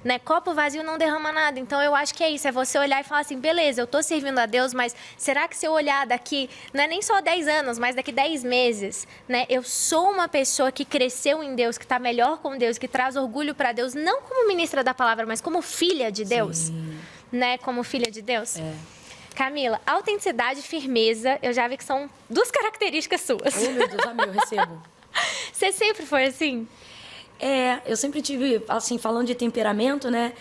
Né? Copo vazio não derrama nada. Então, eu acho que é isso. É você olhar e falar assim, beleza, eu tô servindo a Deus, mas será que se eu olhar daqui, não é nem só 10 anos, mas daqui 10 meses, né? Eu sou uma pessoa que cresceu em Deus, que tá melhor com Deus, que traz orgulho para Deus, não como ministra da palavra, mas como filha de Deus. Sim. Né? Como filha de Deus. Camila, autenticidade e firmeza, eu já vi que são 2 características suas. Oh, meu Deus, amém, eu recebo. Você sempre foi assim? Eu sempre tive, assim, falando de temperamento, né?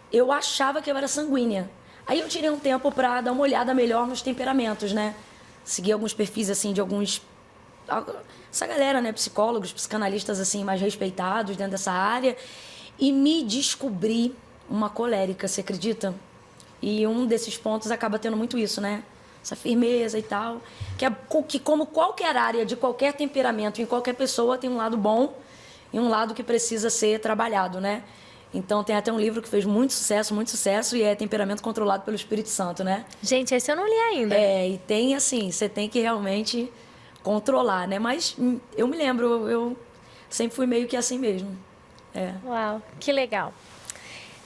Eu achava que eu era sanguínea. Aí eu tirei um tempo para dar uma olhada melhor nos temperamentos, né? Segui alguns perfis, assim, de alguns... Essa galera, né? Psicólogos, psicanalistas, assim, mais respeitados dentro dessa área. E me descobri uma colérica, você acredita? E um desses pontos acaba tendo muito isso, né? Essa firmeza e tal. Que como qualquer área de qualquer temperamento, em qualquer pessoa, tem um lado bom e um lado que precisa ser trabalhado, né? Então, tem até um livro que fez muito sucesso, e é Temperamento Controlado pelo Espírito Santo, né? Gente, esse eu não li ainda. E tem, assim, você tem que realmente controlar, né? Mas eu me lembro, eu sempre fui meio que assim mesmo. Uau, que legal.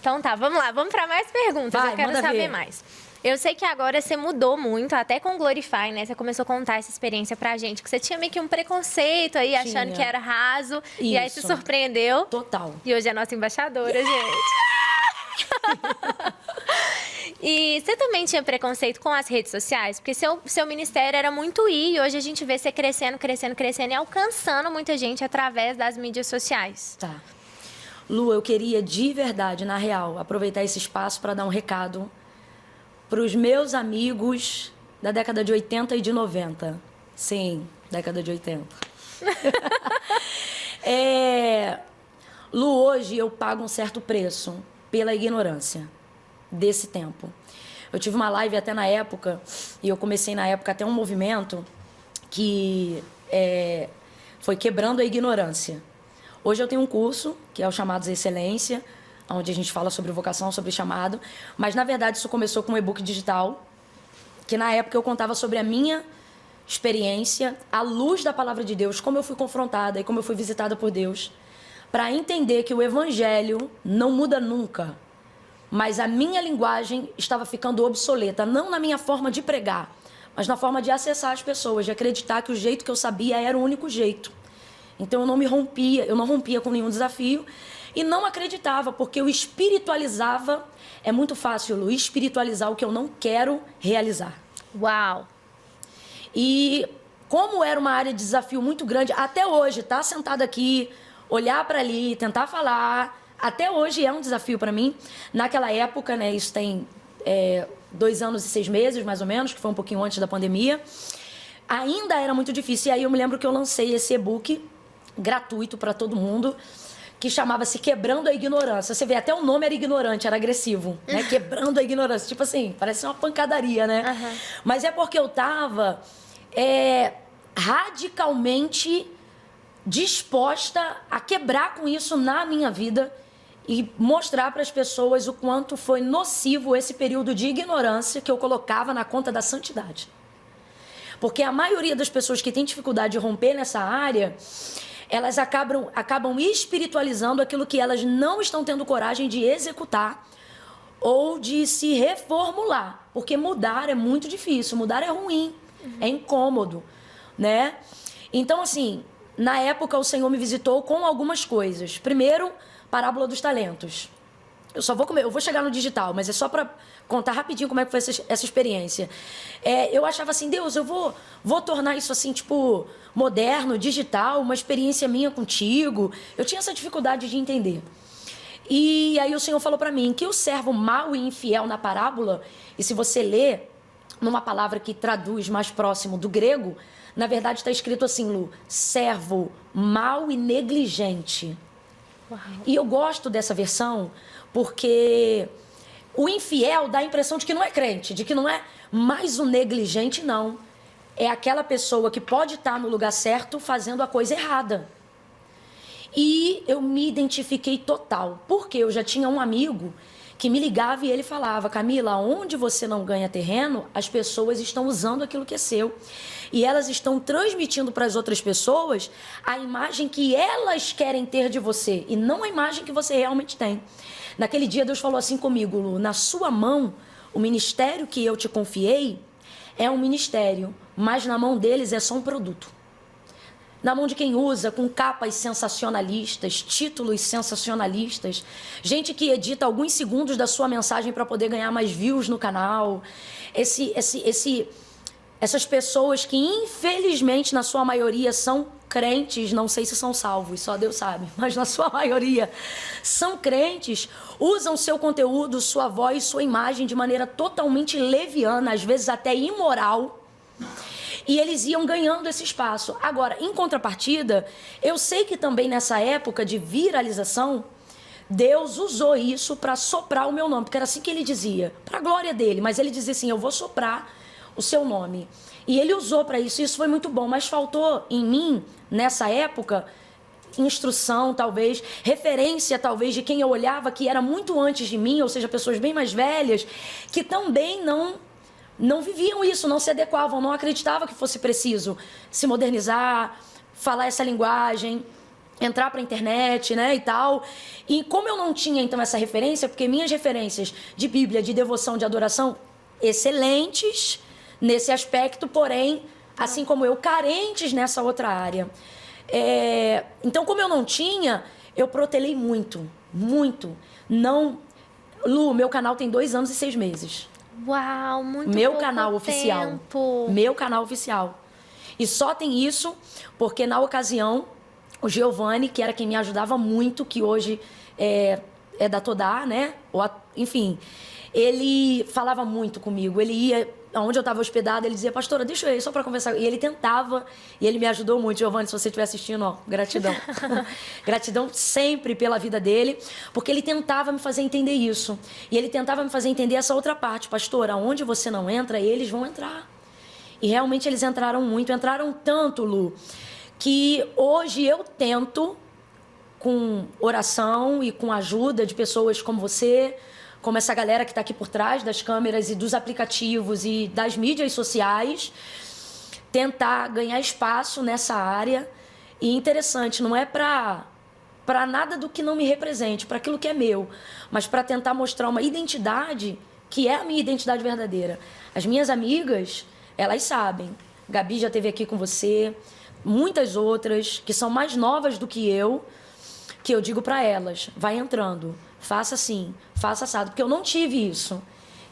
Então tá, vamos lá, vamos para mais perguntas, eu quero saber mais. Eu sei que agora você mudou muito, até com o Glorify, né? Você começou a contar essa experiência pra gente, que você tinha meio que um preconceito aí, achando que era raso, e aí se surpreendeu. Total. E hoje é nossa embaixadora, gente. E você também tinha preconceito com as redes sociais? Porque seu ministério era muito e hoje a gente vê você crescendo e alcançando muita gente através das mídias sociais. Tá. Lu, eu queria de verdade, na real, aproveitar esse espaço para dar um recado para os meus amigos da década de 80 e de 90. Sim, década de 80. Lu, hoje eu pago um certo preço pela ignorância desse tempo. Eu tive uma live até na época, e eu comecei na época até um movimento que foi quebrando a ignorância. Hoje eu tenho um curso, que é o Chamados Excelência, onde a gente fala sobre vocação, sobre chamado. Mas, na verdade, isso começou com um e-book digital, que na época eu contava sobre a minha experiência, à luz da palavra de Deus, como eu fui confrontada e como eu fui visitada por Deus, para entender que o evangelho não muda nunca, mas a minha linguagem estava ficando obsoleta, não na minha forma de pregar, mas na forma de acessar as pessoas, de acreditar que o jeito que eu sabia era o único jeito. Então eu não rompia com nenhum desafio e não acreditava, porque eu espiritualizava. É muito fácil, Lu, espiritualizar o que eu não quero realizar. Uau! E como era uma área de desafio muito grande, até hoje, estar sentada aqui, olhar para ali, tentar falar, até hoje é um desafio para mim. Naquela época, né, isso tem 2 anos e 6 meses, mais ou menos, que foi um pouquinho antes da pandemia, ainda era muito difícil. E aí eu me lembro que eu lancei esse e-book gratuito para todo mundo, que chamava-se Quebrando a Ignorância. Você vê, até o nome era ignorante, era agressivo, né? Quebrando a ignorância. Tipo assim, parece uma pancadaria, né? Uhum. Mas é porque eu tava radicalmente disposta a quebrar com isso na minha vida e mostrar para as pessoas o quanto foi nocivo esse período de ignorância que eu colocava na conta da santidade. Porque a maioria das pessoas que tem dificuldade de romper nessa área, elas acabam espiritualizando aquilo que elas não estão tendo coragem de executar ou de se reformular. Porque mudar é muito difícil, mudar é ruim, é incômodo, né? Então, assim, na época o Senhor me visitou com algumas coisas. Primeiro, parábola dos talentos. Eu vou chegar no digital, mas é só para contar rapidinho como é que foi essa experiência. Eu achava assim, Deus, eu vou tornar isso assim, tipo, moderno, digital, uma experiência minha contigo. Eu tinha essa dificuldade de entender. E aí o Senhor falou para mim que o servo mau e infiel na parábola, e se você ler numa palavra que traduz mais próximo do grego, na verdade está escrito assim, Lu, servo mau e negligente. Uau. E eu gosto dessa versão porque o infiel dá a impressão de que não é crente, de que não é mais um negligente, não. É aquela pessoa que pode estar no lugar certo fazendo a coisa errada. E eu me identifiquei total, porque eu já tinha um amigo que me ligava e ele falava, Camila, onde você não ganha terreno, as pessoas estão usando aquilo que é seu. E elas estão transmitindo para as outras pessoas a imagem que elas querem ter de você e não a imagem que você realmente tem. Naquele dia Deus falou assim comigo, Lu, na sua mão, o ministério que eu te confiei é um ministério, mas na mão deles é só um produto. Na mão de quem usa com capas sensacionalistas, títulos sensacionalistas, gente que edita alguns segundos da sua mensagem para poder ganhar mais views no canal. Essas pessoas que, infelizmente, na sua maioria são crentes, não sei se são salvos, só Deus sabe, mas na sua maioria são crentes, usam seu conteúdo, sua voz, sua imagem de maneira totalmente leviana, às vezes até imoral, e eles iam ganhando esse espaço. Agora, em contrapartida, eu sei que também nessa época de viralização, Deus usou isso para soprar o meu nome, porque era assim que ele dizia, para a glória dele, mas ele dizia assim, eu vou soprar o seu nome. E ele usou para isso, e isso foi muito bom, mas faltou em mim, nessa época, instrução, talvez, referência, talvez, de quem eu olhava que era muito antes de mim, ou seja, pessoas bem mais velhas, que também não viviam isso, não se adequavam, não acreditavam que fosse preciso se modernizar, falar essa linguagem, entrar para a internet, né, e tal. E como eu não tinha, então, essa referência, porque minhas referências de Bíblia, de devoção, de adoração, excelentes nesse aspecto, porém, assim como eu, carentes nessa outra área. Então, como eu não tinha, eu protelei muito, muito. Não, Lu, meu canal tem 2 anos e 6 meses. Uau, muito meu pouco canal oficial. tempo. Meu canal oficial. E só tem isso porque, na ocasião, o Giovanni, que era quem me ajudava muito, que hoje é da Todá, né? Enfim, ele falava muito comigo. Ele ia onde eu estava hospedada, ele dizia, pastora, deixa eu ir só para conversar. E ele tentava, e ele me ajudou muito. Giovanni, se você estiver assistindo, ó, gratidão. Gratidão sempre pela vida dele, porque ele tentava me fazer entender isso. E ele tentava me fazer entender essa outra parte. Pastora, onde você não entra, eles vão entrar. E realmente eles entraram muito, entraram tanto, Lu, que hoje eu tento, com oração e com a ajuda de pessoas como você, como essa galera que está aqui por trás das câmeras e dos aplicativos e das mídias sociais, tentar ganhar espaço nessa área. E interessante, não é para nada do que não me represente, para aquilo que é meu, mas para tentar mostrar uma identidade que é a minha identidade verdadeira. As minhas amigas, elas sabem. Gabi já esteve aqui com você, muitas outras que são mais novas do que eu digo para elas, vai entrando, faça assim, faça assado, porque eu não tive isso.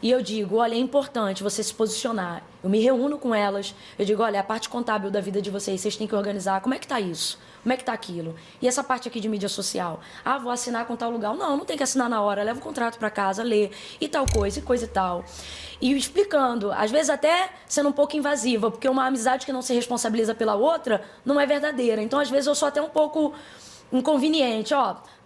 E eu digo, olha, é importante você se posicionar. Eu me reúno com elas, eu digo, olha, a parte contábil da vida de vocês têm que organizar. Como é que tá isso? Como é que tá aquilo? E essa parte aqui de mídia social? Ah, vou assinar com tal lugar. Não tem que assinar na hora. Leva o contrato para casa, lê, e tal coisa, e coisa e tal. E explicando, às vezes até sendo um pouco invasiva, porque uma amizade que não se responsabiliza pela outra não é verdadeira. Então, às vezes, eu sou até um pouco inconveniente,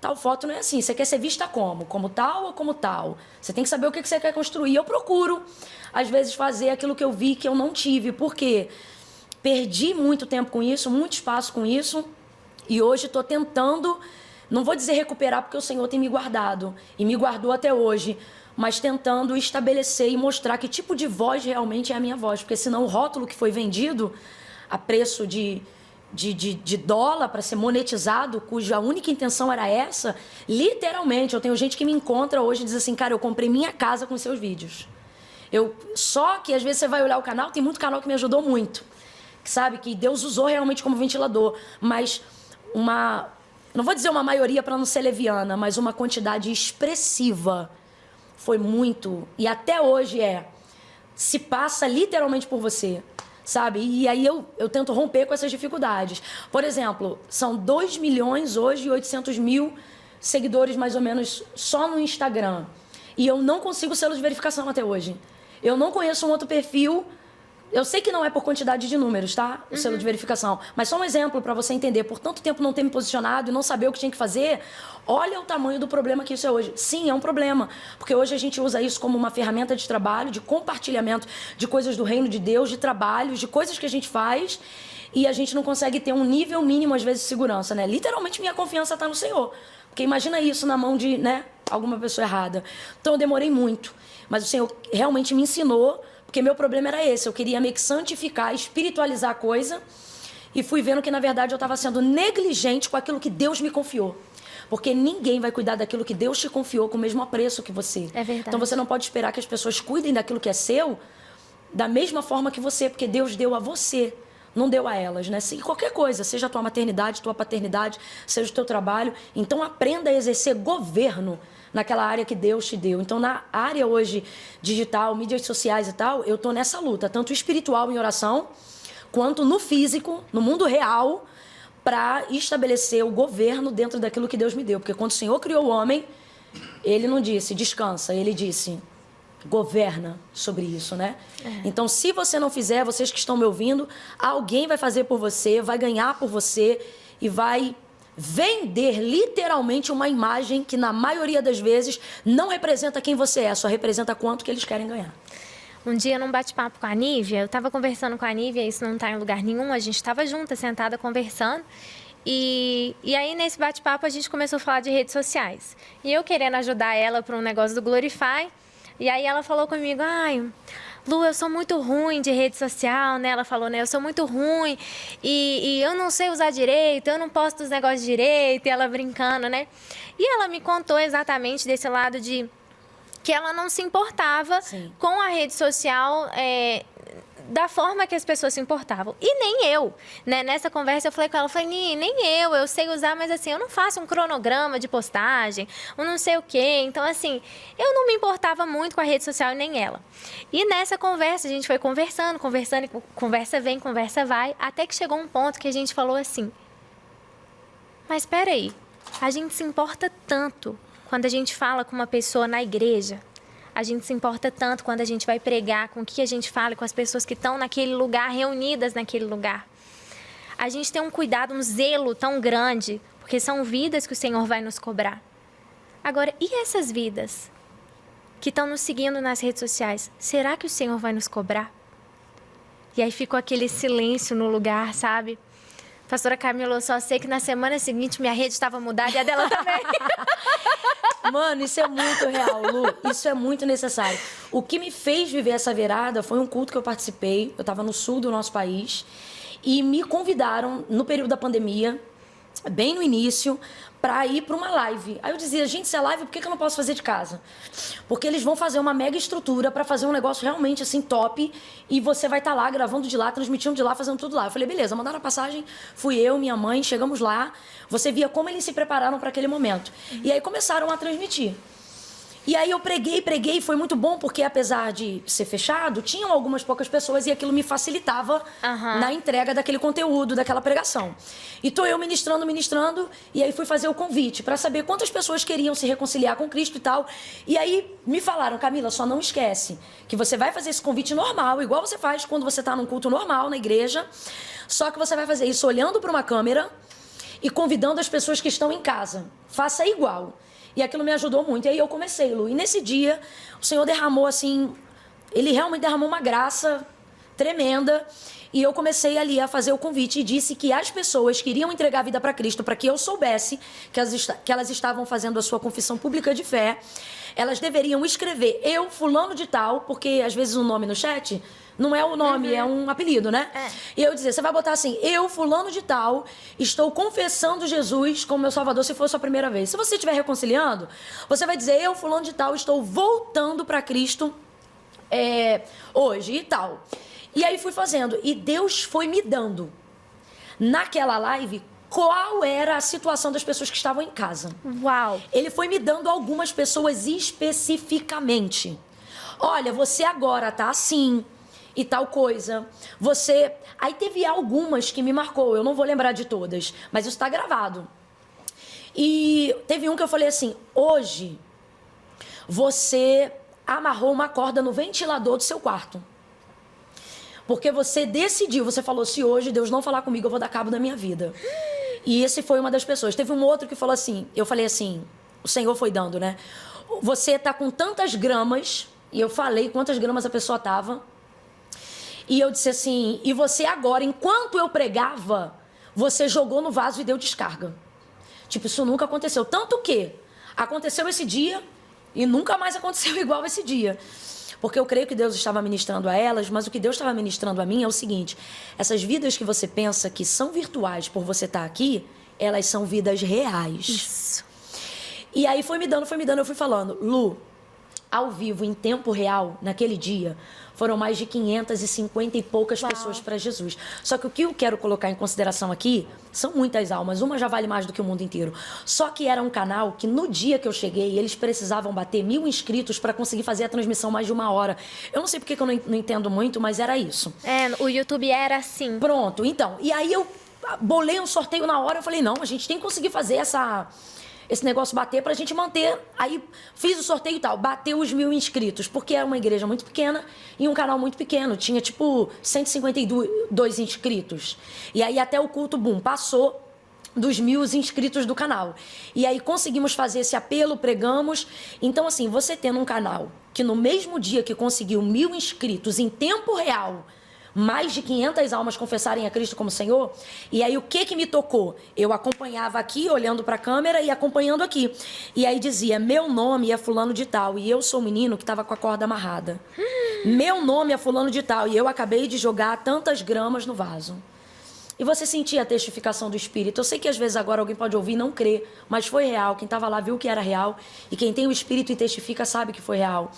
tal foto não é assim, você quer ser vista como tal ou como tal? Você tem que saber o que você quer construir. Eu procuro, às vezes, fazer aquilo que eu vi que eu não tive, porque perdi muito tempo com isso, muito espaço com isso, e hoje estou tentando, não vou dizer recuperar, porque o Senhor tem me guardado, e me guardou até hoje, mas tentando estabelecer e mostrar que tipo de voz realmente é a minha voz, porque senão o rótulo que foi vendido a preço de dólar para ser monetizado, cuja única intenção era essa, literalmente, eu tenho gente que me encontra hoje e diz assim, cara, eu comprei minha casa com seus vídeos. Só que às vezes você vai olhar o canal, tem muito canal que me ajudou muito, que sabe, que Deus usou realmente como ventilador, mas não vou dizer uma maioria para não ser leviana, mas uma quantidade expressiva foi muito, e até hoje se passa literalmente por você. Sabe? E aí eu tento romper com essas dificuldades. Por exemplo, são 2 milhões hoje e 800 mil seguidores, mais ou menos, só no Instagram. E eu não consigo selo de verificação até hoje. Eu não conheço um outro perfil. Eu sei que não é por quantidade de números, tá? O selo de verificação. Mas só um exemplo para você entender. Por tanto tempo não ter me posicionado e não saber o que tinha que fazer, olha o tamanho do problema que isso é hoje. Sim, é um problema. Porque hoje a gente usa isso como uma ferramenta de trabalho, de compartilhamento de coisas do reino de Deus, de trabalhos, de coisas que a gente faz. E a gente não consegue ter um nível mínimo, às vezes, de segurança, né? Literalmente, minha confiança está no Senhor. Porque imagina isso na mão de, alguma pessoa errada. Então, eu demorei muito. Mas o Senhor realmente me ensinou. Porque meu problema era esse, eu queria meio que santificar, espiritualizar a coisa, e fui vendo que, na verdade, eu estava sendo negligente com aquilo que Deus me confiou. Porque ninguém vai cuidar daquilo que Deus te confiou com o mesmo apreço que você. É verdade. Então, você não pode esperar que as pessoas cuidem daquilo que é seu da mesma forma que você, porque Deus deu a você, não deu a elas, né? E qualquer coisa, seja a tua maternidade, tua paternidade, seja o teu trabalho, então aprenda a exercer governo naquela área que Deus te deu. Então, na área hoje digital, mídias sociais e tal, eu estou nessa luta, tanto espiritual em oração, quanto no físico, no mundo real, para estabelecer o governo dentro daquilo que Deus me deu. Porque quando o Senhor criou o homem, Ele não disse, descansa, Ele disse, governa sobre isso, né? Então, se você não fizer, vocês que estão me ouvindo, alguém vai fazer por você, vai ganhar por você e vai vender literalmente uma imagem que, na maioria das vezes, não representa quem você é, só representa quanto que eles querem ganhar. Um dia, num bate-papo com a Nívia, eu estava conversando com a Nívia, isso não está em lugar nenhum, a gente estava junta, sentada, conversando. E aí, nesse bate-papo, a gente começou a falar de redes sociais. E eu querendo ajudar ela para um negócio do Glorify. E aí, ela falou comigo, Lu, eu sou muito ruim de rede social, né? Ela falou, né? Eu sou muito ruim e eu não sei usar direito, eu não posto os negócios direito. E ela brincando, né? E ela me contou exatamente desse lado de que ela não se importava com a rede social da forma que as pessoas se importavam. E nem eu, né? Nessa conversa eu falei com ela, nem eu sei usar, mas assim, eu não faço um cronograma de postagem, eu não sei o quê. Então, assim, eu não me importava muito com a rede social, nem ela. E nessa conversa, a gente foi conversando, conversa vem, conversa vai, até que chegou um ponto que a gente falou assim, mas espera aí, a gente se importa tanto quando a gente fala com uma pessoa na igreja, a gente se importa tanto quando a gente vai pregar, com o que a gente fala com as pessoas que estão naquele lugar, reunidas naquele lugar. A gente tem um cuidado, um zelo tão grande, porque são vidas que o Senhor vai nos cobrar. Agora, e essas vidas que estão nos seguindo nas redes sociais? Será que o Senhor vai nos cobrar? E aí ficou aquele silêncio no lugar, sabe? Pastora Camila, eu só sei que na semana seguinte minha rede estava mudada e a dela também. Mano, isso é muito real, Lu. Isso é muito necessário. O que me fez viver essa virada foi um culto que eu participei. Eu estava no sul do nosso país. E me convidaram, no período da pandemia, bem no início, para ir para uma live. Aí eu dizia, gente, se é live, por que eu não posso fazer de casa? Porque eles vão fazer uma mega estrutura para fazer um negócio realmente assim top e você vai estar lá gravando de lá, transmitindo de lá, fazendo tudo lá. Eu falei, beleza, mandaram a passagem, fui eu, minha mãe, chegamos lá. Você via como eles se prepararam para aquele momento. E aí começaram a transmitir. E aí eu preguei, foi muito bom, porque apesar de ser fechado, tinham algumas poucas pessoas e aquilo me facilitava na entrega daquele conteúdo, daquela pregação. E tô eu ministrando, e aí fui fazer o convite para saber quantas pessoas queriam se reconciliar com Cristo e tal. E aí me falaram, Camila, só não esquece que você vai fazer esse convite normal, igual você faz quando você tá num culto normal na igreja, só que você vai fazer isso olhando para uma câmera e convidando as pessoas que estão em casa. Faça igual. E aquilo me ajudou muito. E aí eu comecei, Lu. E nesse dia, o Senhor derramou, assim... Ele realmente derramou uma graça tremenda. E eu comecei ali a fazer o convite e disse que as pessoas que iriam entregar a vida para Cristo, para que eu soubesse que elas estavam fazendo a sua confissão pública de fé, elas deveriam escrever eu, fulano de tal, porque às vezes o nome no chat... Não é o nome, é um apelido, né? E eu dizia, você vai botar assim, eu, fulano de tal, estou confessando Jesus como meu Salvador, se for a sua primeira vez. Se você estiver reconciliando, você vai dizer, eu, fulano de tal, estou voltando para Cristo hoje e tal. E aí fui fazendo. E Deus foi me dando, naquela live, qual era a situação das pessoas que estavam em casa. Uau! Ele foi me dando algumas pessoas especificamente. Olha, você agora tá assim... e tal coisa. Você... Aí teve algumas que me marcou, eu não vou lembrar de todas, mas isso está gravado. E teve um que eu falei assim, hoje você amarrou uma corda no ventilador do seu quarto. Porque você decidiu, você falou, se hoje Deus não falar comigo, eu vou dar cabo da minha vida. E esse foi uma das pessoas. Teve um outro que falou assim, eu falei assim, o Senhor foi dando, né? Você tá com tantas gramas, e eu falei quantas gramas a pessoa tava. E eu disse assim, e você agora, enquanto eu pregava, você jogou no vaso e deu descarga. Tipo, isso nunca aconteceu. Tanto que aconteceu esse dia e nunca mais aconteceu igual esse dia. Porque eu creio que Deus estava ministrando a elas, mas o que Deus estava ministrando a mim é o seguinte, essas vidas que você pensa que são virtuais por você estar aqui, elas são vidas reais. Isso. E aí foi me dando, eu fui falando, Lu, ao vivo, em tempo real, naquele dia, foram mais de 550 e poucas pessoas para Jesus. Só que o que eu quero colocar em consideração aqui são muitas almas. Uma já vale mais do que o mundo inteiro. Só que era um canal que no dia que eu cheguei, eles precisavam bater 1000 inscritos para conseguir fazer a transmissão mais de 1 hora. Eu não sei porque que eu não entendo muito, mas era isso. O YouTube era assim. Pronto, então. E aí eu bolei um sorteio na hora. Eu falei, não, a gente tem que conseguir fazer esse negócio bater pra gente manter. Aí fiz o sorteio e tal, bateu os 1000 inscritos, porque era uma igreja muito pequena e um canal muito pequeno, tinha tipo 152 inscritos. E aí até o culto, boom, passou dos 1000 inscritos do canal. E aí conseguimos fazer esse apelo, pregamos. Então assim, você tendo um canal que no mesmo dia que conseguiu 1000 inscritos em tempo real, mais de 500 almas confessarem a Cristo como Senhor. E aí o que me tocou? Eu acompanhava aqui, olhando para a câmera e acompanhando aqui. E aí dizia, meu nome é fulano de tal e eu sou o menino que estava com a corda amarrada. Meu nome é fulano de tal e eu acabei de jogar tantas gramas no vaso. E você sentia a testificação do Espírito. Eu sei que às vezes agora alguém pode ouvir e não crer, mas foi real. Quem estava lá viu que era real. E quem tem o Espírito e testifica sabe que foi real.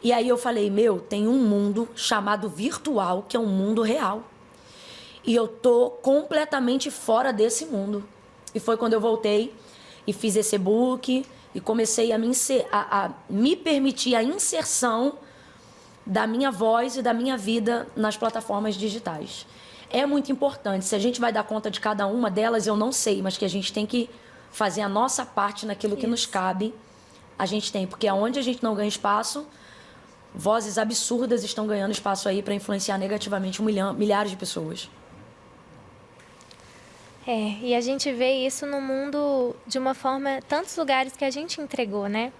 E aí eu falei, tem um mundo chamado virtual, que é um mundo real. E eu tô completamente fora desse mundo. E foi quando eu voltei e fiz esse e-book e comecei a me permitir a inserção da minha voz e da minha vida nas plataformas digitais. É muito importante. Se a gente vai dar conta de cada uma delas, eu não sei, mas que a gente tem que fazer a nossa parte naquilo que nos cabe. A gente tem, porque aonde a gente não ganha espaço... Vozes absurdas estão ganhando espaço aí para influenciar negativamente milhares de pessoas. E a gente vê isso no mundo de uma forma... Tantos lugares que a gente entregou, né?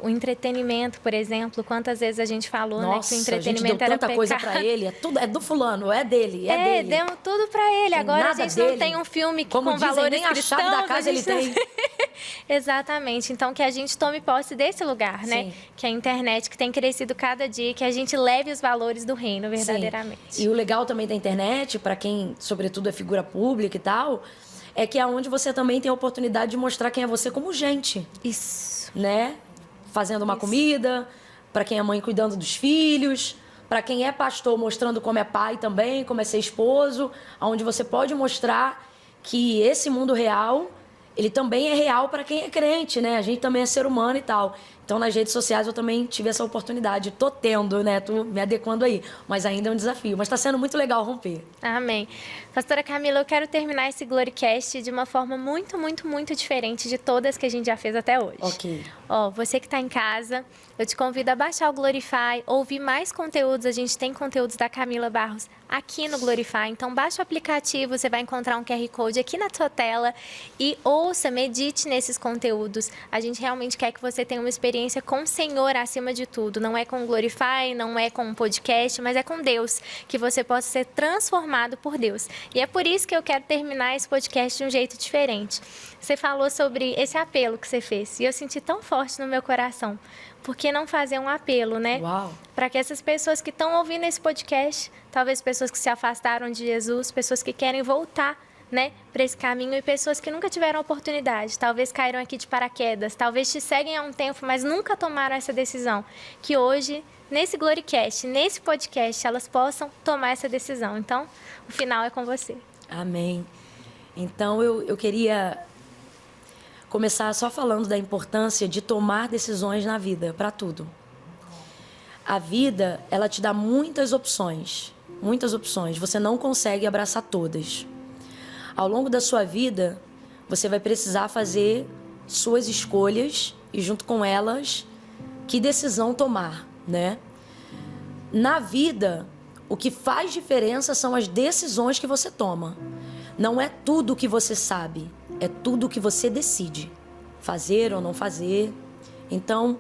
o entretenimento, por exemplo, quantas vezes a gente falou, Nossa, né, que o entretenimento a gente deu era tanta coisa pra ele, é do fulano, é dele, é dele. Demos tudo pra ele. Tem Agora a nada gente dele. não tem um filme Como com dizem, valores nem a cristãos. chave da casa ele tem. Exatamente. Então, que a gente tome posse desse lugar, né? Sim. Que é a internet, que tem crescido cada dia, que a gente leve os valores do reino verdadeiramente. Sim. E o legal também da internet, para quem, sobretudo, é figura pública e tal, é que é onde você também tem a oportunidade de mostrar quem é você como gente. Isso. Né? Fazendo uma comida, para quem é mãe cuidando dos filhos, para quem é pastor mostrando como é pai também, como é ser esposo, onde você pode mostrar que esse mundo real, ele também é real para quem é crente, né? A gente também é ser humano e tal. Então, nas redes sociais, eu também tive essa oportunidade. Tô tendo, né? Tô me adequando aí. Mas ainda é um desafio. Mas tá sendo muito legal romper. Amém. Pastora Camila, eu quero terminar esse Gloricast de uma forma muito, muito, muito diferente de todas que a gente já fez até hoje. Ok. Você que está em casa, eu te convido a baixar o Glorify, ouvir mais conteúdos. A gente tem conteúdos da Camila Barros aqui no Glorify. Então, baixa o aplicativo, você vai encontrar um QR Code aqui na sua tela e ouça, medite nesses conteúdos. A gente realmente quer que você tenha uma experiência com o Senhor acima de tudo. Não é com o Glorify, não é com um podcast, mas é com Deus, que você possa ser transformado por Deus. E é por isso que eu quero terminar esse podcast de um jeito diferente. Você falou sobre esse apelo que você fez, e eu senti tão forte no meu coração. Por que não fazer um apelo, né? Uau! Para que essas pessoas que estão ouvindo esse podcast, talvez pessoas que se afastaram de Jesus, pessoas que querem voltar, né, para esse caminho, e pessoas que nunca tiveram oportunidade, talvez caíram aqui de paraquedas, talvez te seguem há um tempo, mas nunca tomaram essa decisão, que hoje, nesse Gloricast, nesse podcast, elas possam tomar essa decisão. Então, o final é com você. Amém. Então, eu queria começar só falando da importância de tomar decisões na vida, para tudo. A vida, ela te dá muitas opções, muitas opções. Você não consegue abraçar todas. Ao longo da sua vida, você vai precisar fazer suas escolhas e, junto com elas, que decisão tomar, né? Na vida, o que faz diferença são as decisões que você toma. Não é tudo o que você sabe, é tudo o que você decide. Fazer ou não fazer. Então,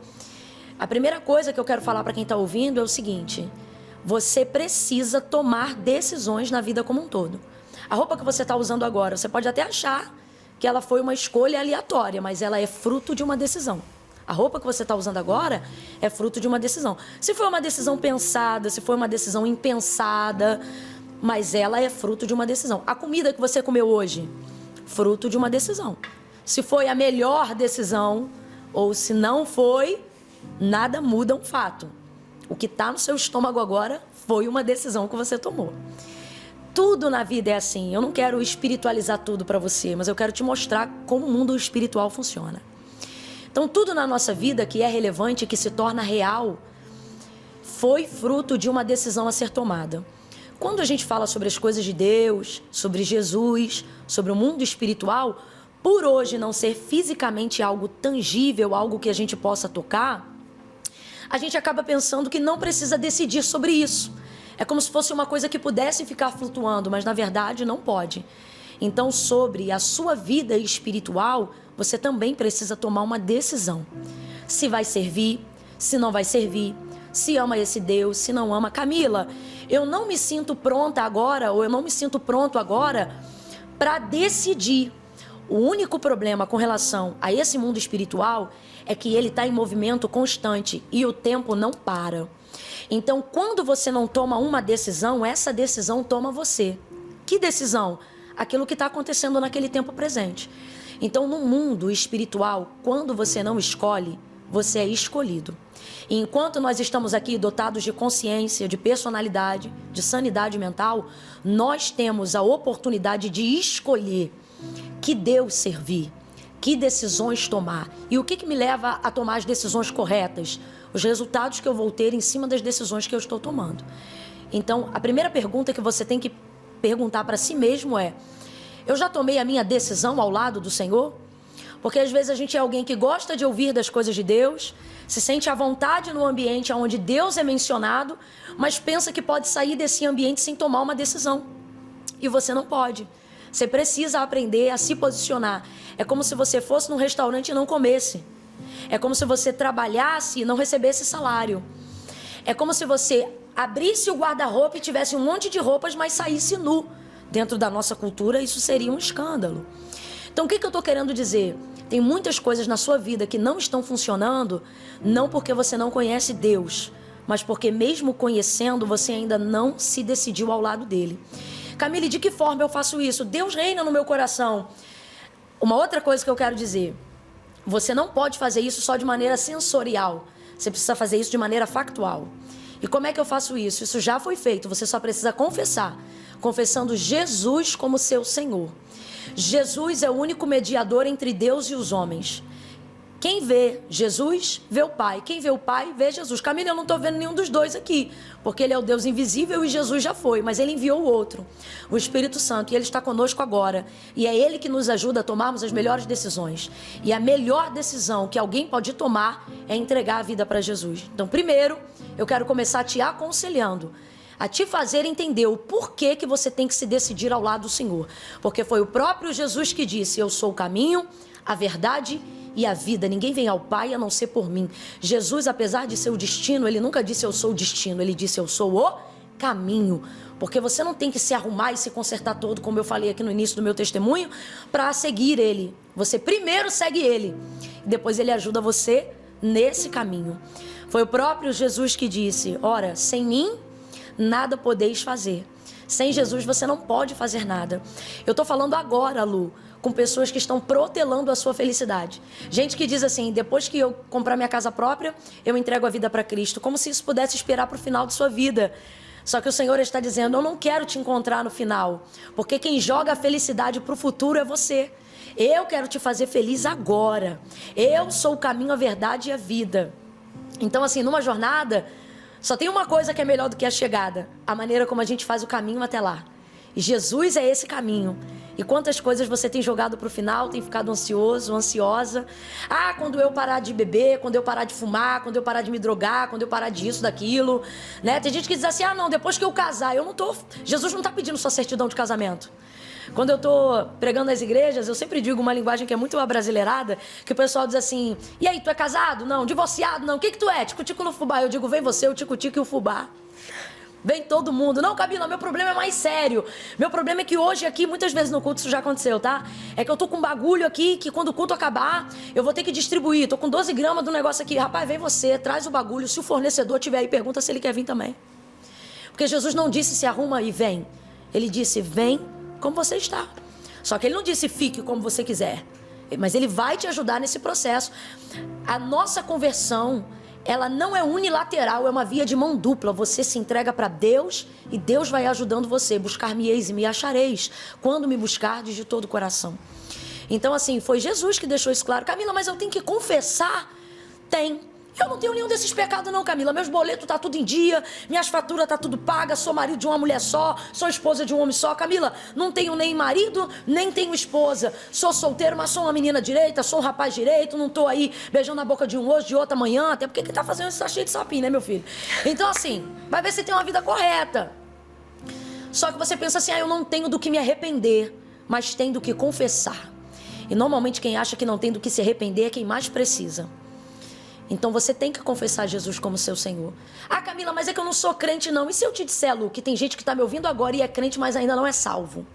a primeira coisa que eu quero falar para quem está ouvindo é o seguinte: você precisa tomar decisões na vida como um todo. A roupa que você está usando agora, você pode até achar que ela foi uma escolha aleatória, mas ela é fruto de uma decisão. A roupa que você está usando agora é fruto de uma decisão. Se foi uma decisão pensada, se foi uma decisão impensada, mas ela é fruto de uma decisão. A comida que você comeu hoje, fruto de uma decisão. Se foi a melhor decisão ou se não foi, nada muda um fato. O que está no seu estômago agora foi uma decisão que você tomou. Tudo na vida é assim. Eu não quero espiritualizar tudo para você, mas eu quero te mostrar como o mundo espiritual funciona. Então, tudo na nossa vida que é relevante, que se torna real, foi fruto de uma decisão a ser tomada. Quando a gente fala sobre as coisas de Deus, sobre Jesus, sobre o mundo espiritual, por hoje não ser fisicamente algo tangível, algo que a gente possa tocar, a gente acaba pensando que não precisa decidir sobre isso. É como se fosse uma coisa que pudesse ficar flutuando, mas na verdade não pode. Então, sobre a sua vida espiritual, você também precisa tomar uma decisão. Se vai servir, se não vai servir, se ama esse Deus, se não ama. Camila, eu não me sinto pronta agora, ou eu não me sinto pronto agora para decidir. O único problema com relação a esse mundo espiritual é que ele está em movimento constante e o tempo não para. Então, quando você não toma uma decisão, essa decisão toma você. Que decisão? Aquilo que está acontecendo naquele tempo presente. Então, no mundo espiritual, quando você não escolhe, você é escolhido. E enquanto nós estamos aqui dotados de consciência, de personalidade, de sanidade mental, nós temos a oportunidade de escolher que Deus servir, que decisões tomar. E o que me leva a tomar as decisões corretas? Os resultados que eu vou ter em cima das decisões que eu estou tomando. Então, a primeira pergunta que você tem que perguntar para si mesmo é: eu já tomei a minha decisão ao lado do Senhor? Porque às vezes a gente é alguém que gosta de ouvir das coisas de Deus, se sente à vontade no ambiente onde Deus é mencionado, mas pensa que pode sair desse ambiente sem tomar uma decisão. E você não pode. Você precisa aprender a se posicionar. É como se você fosse num restaurante e não comesse. É como se você trabalhasse e não recebesse salário. É como se você abrisse o guarda-roupa e tivesse um monte de roupas, mas saísse nu. Dentro da nossa cultura, isso seria um escândalo. Então, o que eu estou querendo dizer? Tem muitas coisas na sua vida que não estão funcionando, não porque você não conhece Deus, mas porque mesmo conhecendo, você ainda não se decidiu ao lado dele. Camille, de que forma eu faço isso? Deus reina no meu coração. Uma outra coisa que eu quero dizer, você não pode fazer isso só de maneira sensorial. Você precisa fazer isso de maneira factual. E como é que eu faço isso? Isso já foi feito, você só precisa confessar. Confessando Jesus como seu Senhor. Jesus é o único mediador entre Deus e os homens. Quem vê Jesus, vê o Pai. Quem vê o Pai, vê Jesus. Camila, eu não estou vendo nenhum dos dois aqui, porque ele é o Deus invisível e Jesus já foi, mas ele enviou o outro, o Espírito Santo, e ele está conosco agora. E é ele que nos ajuda a tomarmos as melhores decisões. E a melhor decisão que alguém pode tomar é entregar a vida para Jesus. Então, primeiro, eu quero começar te aconselhando, a te fazer entender o porquê que você tem que se decidir ao lado do Senhor. Porque foi o próprio Jesus que disse, eu sou o caminho, a verdade e a vida. Ninguém vem ao Pai a não ser por mim. Jesus, apesar de ser o destino, ele nunca disse eu sou o destino, ele disse eu sou o caminho. Porque você não tem que se arrumar e se consertar todo, como eu falei aqui no início do meu testemunho, para seguir ele. Você primeiro segue ele, e depois ele ajuda você nesse caminho. Foi o próprio Jesus que disse, ora, sem mim nada podeis fazer. Sem Jesus você não pode fazer nada. Eu estou falando agora, Lu, com pessoas que estão protelando a sua felicidade. Gente que diz assim, depois que eu comprar minha casa própria, eu entrego a vida para Cristo. Como se isso pudesse esperar para o final de sua vida. Só que o Senhor está dizendo, eu não quero te encontrar no final. Porque quem joga a felicidade para o futuro é você. Eu quero te fazer feliz agora. Eu sou o caminho, a verdade e a vida. Então assim, numa jornada, só tem uma coisa que é melhor do que a chegada. A maneira como a gente faz o caminho até lá. E Jesus é esse caminho. E quantas coisas você tem jogado para o final, tem ficado ansioso, ansiosa. Ah, quando eu parar de beber, quando eu parar de fumar, quando eu parar de me drogar, quando eu parar disso, daquilo. Né? Tem gente que diz assim, ah não, depois que eu casar, eu não tô... Jesus não está pedindo sua certidão de casamento. Quando eu estou pregando nas igrejas, eu sempre digo uma linguagem que é muito abrasileirada, que o pessoal diz assim, e aí, tu é casado? Não. Divorciado? Não. O que tu é? Tico-tico no fubá. Eu digo, vem você, o tico-tico e o fubá. Vem todo mundo. Não, Camila, meu problema é mais sério. Meu problema é que hoje aqui, muitas vezes no culto, isso já aconteceu, tá? É que eu tô com um bagulho aqui, que quando o culto acabar, eu vou ter que distribuir. Tô com 12 gramas do negócio aqui. Rapaz, vem você, traz o bagulho. Se o fornecedor tiver aí, pergunta se ele quer vir também. Porque Jesus não disse se arruma e vem. Ele disse, vem como você está. Só que ele não disse fique como você quiser, mas ele vai te ajudar nesse processo. A nossa conversão, ela não é unilateral, é uma via de mão dupla. Você se entrega para Deus e Deus vai ajudando você. Buscar-me-eis e me achareis quando me buscardes de todo o coração. Então assim, foi Jesus que deixou isso claro. Camila, mas eu tenho que confessar? Tem. Eu não tenho nenhum desses pecados não, Camila. Meus boletos tá tudo em dia, minhas faturas tá tudo paga, sou marido de uma mulher só, sou esposa de um homem só. Camila, não tenho nem marido, nem tenho esposa. Sou solteiro, mas sou uma menina direita, sou um rapaz direito, não tô aí beijando a boca de um hoje, de outra amanhã, até porque quem tá fazendo isso tá cheio de sapinho, né, meu filho? Então assim, vai ver se tem uma vida correta. Só que você pensa assim, eu não tenho do que me arrepender, mas tem do que confessar. E normalmente quem acha que não tem do que se arrepender é quem mais precisa. Então você tem que confessar Jesus como seu Senhor. Ah, Camila, mas é que eu não sou crente não. E se eu te disser, Lu, que tem gente que está me ouvindo agora e é crente, mas ainda não é salvo?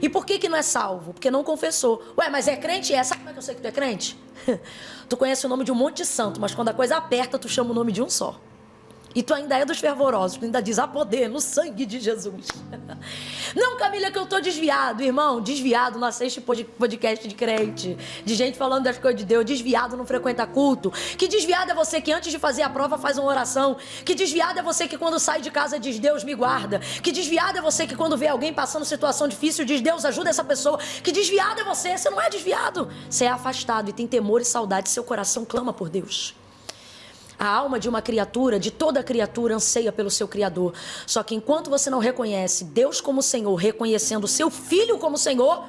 E por que não é salvo? Porque não confessou. Ué, mas é crente? É. Sabe como é que eu sei que tu é crente? Tu conhece o nome de um monte de santo, mas quando a coisa aperta, tu chama o nome de um só. E tu ainda é dos fervorosos, tu ainda diz, há poder no sangue de Jesus. Não, Camila, é que eu tô desviado. Irmão, desviado não assiste podcast de crente, de gente falando das coisas de Deus. Desviado não frequenta culto. Que desviado é você que antes de fazer a prova faz uma oração. Que desviado é você que quando sai de casa diz, Deus me guarda. Que desviado é você que quando vê alguém passando situação difícil diz, Deus ajuda essa pessoa. Que desviado é você não é desviado. Você é afastado e tem temor e saudade. Seu coração clama por Deus. A alma de uma criatura, de toda criatura, anseia pelo seu Criador. Só que enquanto você não reconhece Deus como Senhor, reconhecendo o seu Filho como Senhor,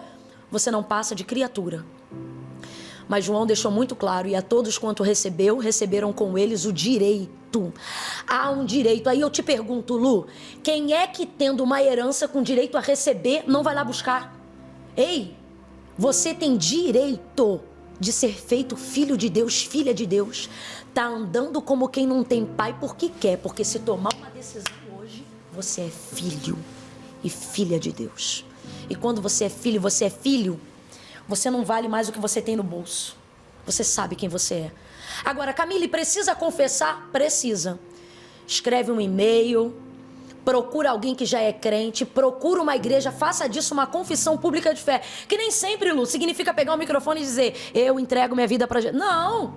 você não passa de criatura. Mas João deixou muito claro, e a todos quanto recebeu, receberam com eles o direito. Há um direito. Aí eu te pergunto, Lu, quem é que tendo uma herança com direito a receber, não vai lá buscar? Ei, você tem direito de ser feito filho de Deus, filha de Deus, tá andando como quem não tem pai porque quer, porque se tomar uma decisão hoje, você é filho e filha de Deus. E quando você é filho, você não vale mais o que você tem no bolso. Você sabe quem você é. Agora, Camille, precisa confessar? Precisa. Escreve um e-mail, procura alguém que já é crente, procura uma igreja, faça disso uma confissão pública de fé. Que nem sempre, Lu, significa pegar o microfone e dizer, eu entrego minha vida para Jesus. Não,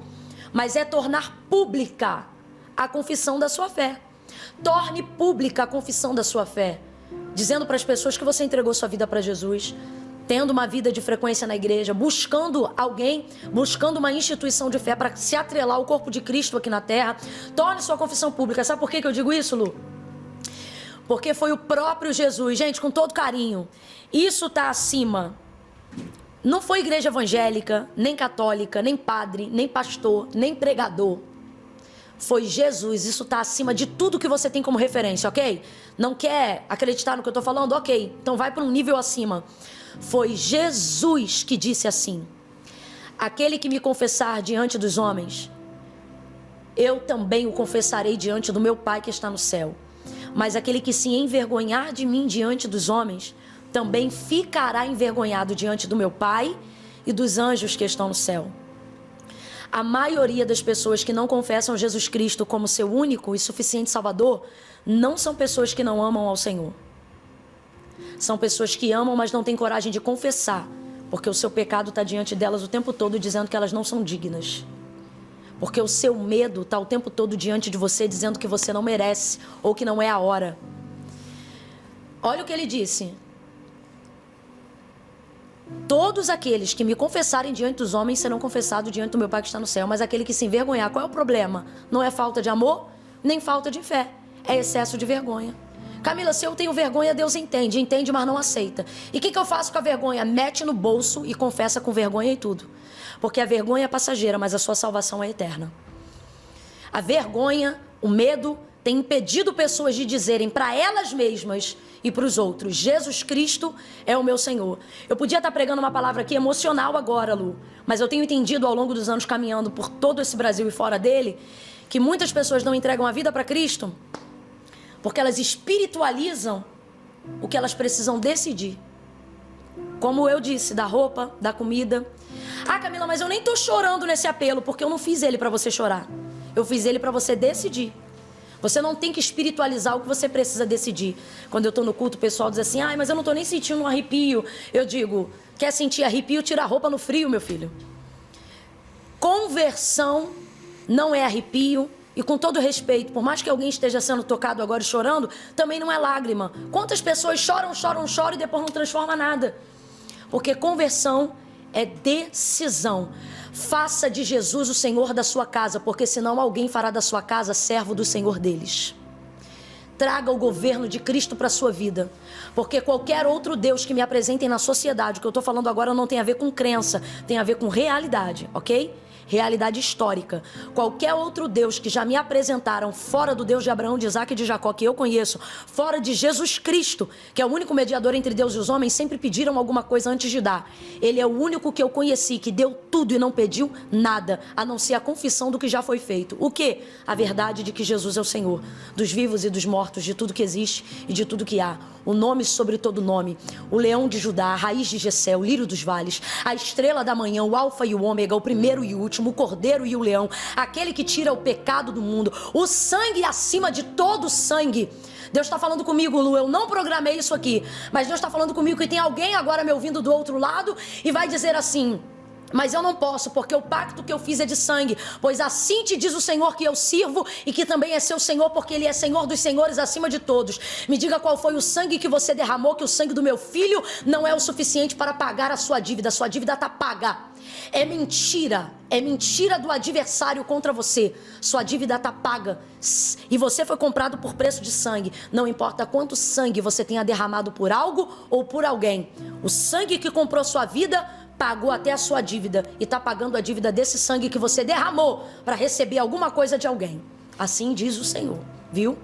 mas é tornar pública a confissão da sua fé. Torne pública a confissão da sua fé, dizendo para as pessoas que você entregou sua vida para Jesus, tendo uma vida de frequência na igreja, buscando alguém, buscando uma instituição de fé para se atrelar ao corpo de Cristo aqui na terra. Torne sua confissão pública. Sabe por que eu digo isso, Lu? Porque foi o próprio Jesus, gente, com todo carinho. Isso está acima. Não foi igreja evangélica, nem católica, nem padre, nem pastor, nem pregador. Foi Jesus. Isso está acima de tudo que você tem como referência, ok? Não quer acreditar no que eu estou falando? Ok. Então vai para um nível acima. Foi Jesus que disse assim: aquele que me confessar diante dos homens, eu também o confessarei diante do meu Pai que está no céu. Mas aquele que se envergonhar de mim diante dos homens, também ficará envergonhado diante do meu Pai e dos anjos que estão no céu. A maioria das pessoas que não confessam Jesus Cristo como seu único e suficiente Salvador, não são pessoas que não amam ao Senhor. São pessoas que amam, mas não têm coragem de confessar, porque o seu pecado está diante delas o tempo todo, dizendo que elas não são dignas. Porque o seu medo está o tempo todo diante de você, dizendo que você não merece ou que não é a hora. Olha o que ele disse: todos aqueles que me confessarem diante dos homens serão confessados diante do meu Pai que está no céu. Mas aquele que se envergonhar, qual é o problema? Não é falta de amor, nem falta de fé. É excesso de vergonha. Camila, se eu tenho vergonha, Deus entende, mas não aceita. E o que eu faço com a vergonha? Mete no bolso e confessa com vergonha e tudo. Porque a vergonha é passageira, mas a sua salvação é eterna. A vergonha, o medo, tem impedido pessoas de dizerem para elas mesmas e para os outros: Jesus Cristo é o meu Senhor. Eu podia estar pregando uma palavra aqui emocional agora, Lu, mas eu tenho entendido ao longo dos anos caminhando por todo esse Brasil e fora dele, que muitas pessoas não entregam a vida para Cristo porque elas espiritualizam o que elas precisam decidir. Como eu disse, da roupa, da comida. Ah, Camila, mas eu nem tô chorando nesse apelo, porque eu não fiz ele para você chorar. Eu fiz ele para você decidir. Você não tem que espiritualizar o que você precisa decidir. Quando eu tô no culto, o pessoal diz assim: ai, mas eu não tô nem sentindo um arrepio. Eu digo: quer sentir arrepio? Tira a roupa no frio, meu filho. Conversão não é arrepio. E com todo respeito, por mais que alguém esteja sendo tocado agora e chorando, também não é lágrima. Quantas pessoas choram e depois não transforma nada? Porque conversão é decisão. Faça de Jesus o Senhor da sua casa, porque senão alguém fará da sua casa servo do Senhor deles. Traga o governo de Cristo para a sua vida, porque qualquer outro Deus que me apresentem na sociedade, o que eu estou falando agora não tem a ver com crença, tem a ver com realidade, ok? Realidade histórica. Qualquer outro Deus que já me apresentaram fora do Deus de Abraão, de Isaac e de Jacó, que eu conheço, fora de Jesus Cristo, que é o único mediador entre Deus e os homens, sempre pediram alguma coisa antes de dar. Ele é o único que eu conheci que deu tudo e não pediu nada, a não ser a confissão do que já foi feito. O quê? A verdade de que Jesus é o Senhor, dos vivos e dos mortos, de tudo que existe e de tudo que há. O nome sobre todo nome, o leão de Judá, a raiz de Jessé, o lírio dos vales, a estrela da manhã, o alfa e o ômega, o primeiro e o último, o cordeiro e o leão, aquele que tira o pecado do mundo, o sangue acima de todo sangue. Deus está falando comigo, Lu, eu não programei isso aqui, mas Deus está falando comigo que tem alguém agora me ouvindo do outro lado e vai dizer assim: mas eu não posso, porque o pacto que eu fiz é de sangue. Pois assim te diz o Senhor que eu sirvo e que também é seu Senhor, porque Ele é Senhor dos senhores acima de todos. Me diga qual foi o sangue que você derramou, que o sangue do meu filho não é o suficiente para pagar a sua dívida está paga. É mentira do adversário contra você. Sua dívida está paga e você foi comprado por preço de sangue. Não importa quanto sangue você tenha derramado por algo ou por alguém. O sangue que comprou sua vida pagou até a sua dívida e está pagando a dívida desse sangue que você derramou para receber alguma coisa de alguém. Assim diz o Senhor, viu?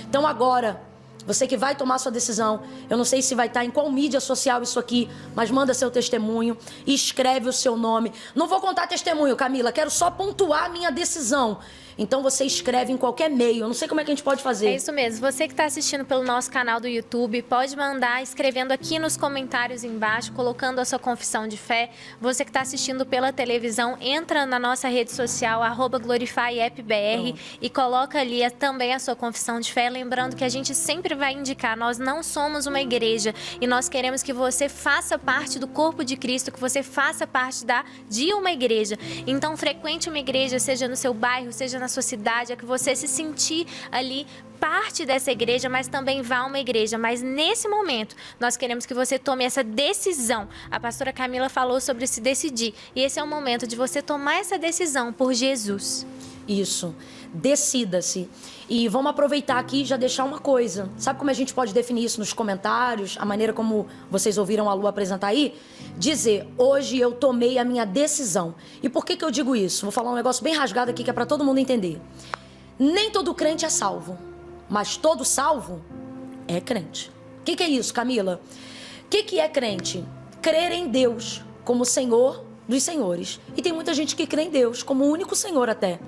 Então agora, Você que vai tomar sua decisão, eu não sei se vai estar em qual mídia social isso aqui, mas manda seu testemunho e escreve o seu nome. Não vou contar testemunho, Camila, quero só pontuar a minha decisão. Então você escreve em qualquer meio. Eu não sei como é que a gente pode fazer. É isso mesmo. Você que está assistindo pelo nosso canal do YouTube, pode mandar escrevendo aqui nos comentários embaixo, colocando a sua confissão de fé. Você que está assistindo pela televisão, entra na nossa rede social, @glorifyappbr, e coloca ali também a sua confissão de fé. Lembrando que a gente sempre vai indicar, nós não somos uma igreja e nós queremos que você faça parte do corpo de Cristo, que você faça parte de uma igreja. Então, frequente uma igreja, seja no seu bairro, seja na sua cidade, é que você se sentir ali parte dessa igreja, mas também vá a uma igreja. Mas nesse momento, nós queremos que você tome essa decisão. A pastora Camila falou sobre se decidir. E esse é o momento de você tomar essa decisão por Jesus. Isso. Decida-se. E vamos aproveitar aqui e já deixar uma coisa. Sabe como a gente pode definir isso nos comentários? A maneira como vocês ouviram a Lu apresentar aí? Dizer, hoje eu tomei a minha decisão. E por que eu digo isso? Vou falar um negócio bem rasgado aqui que é para todo mundo entender. Nem todo crente é salvo, mas todo salvo é crente. O que é isso, Camila? O que é crente? Crer em Deus como Senhor dos senhores. E tem muita gente que crê em Deus como o único Senhor até.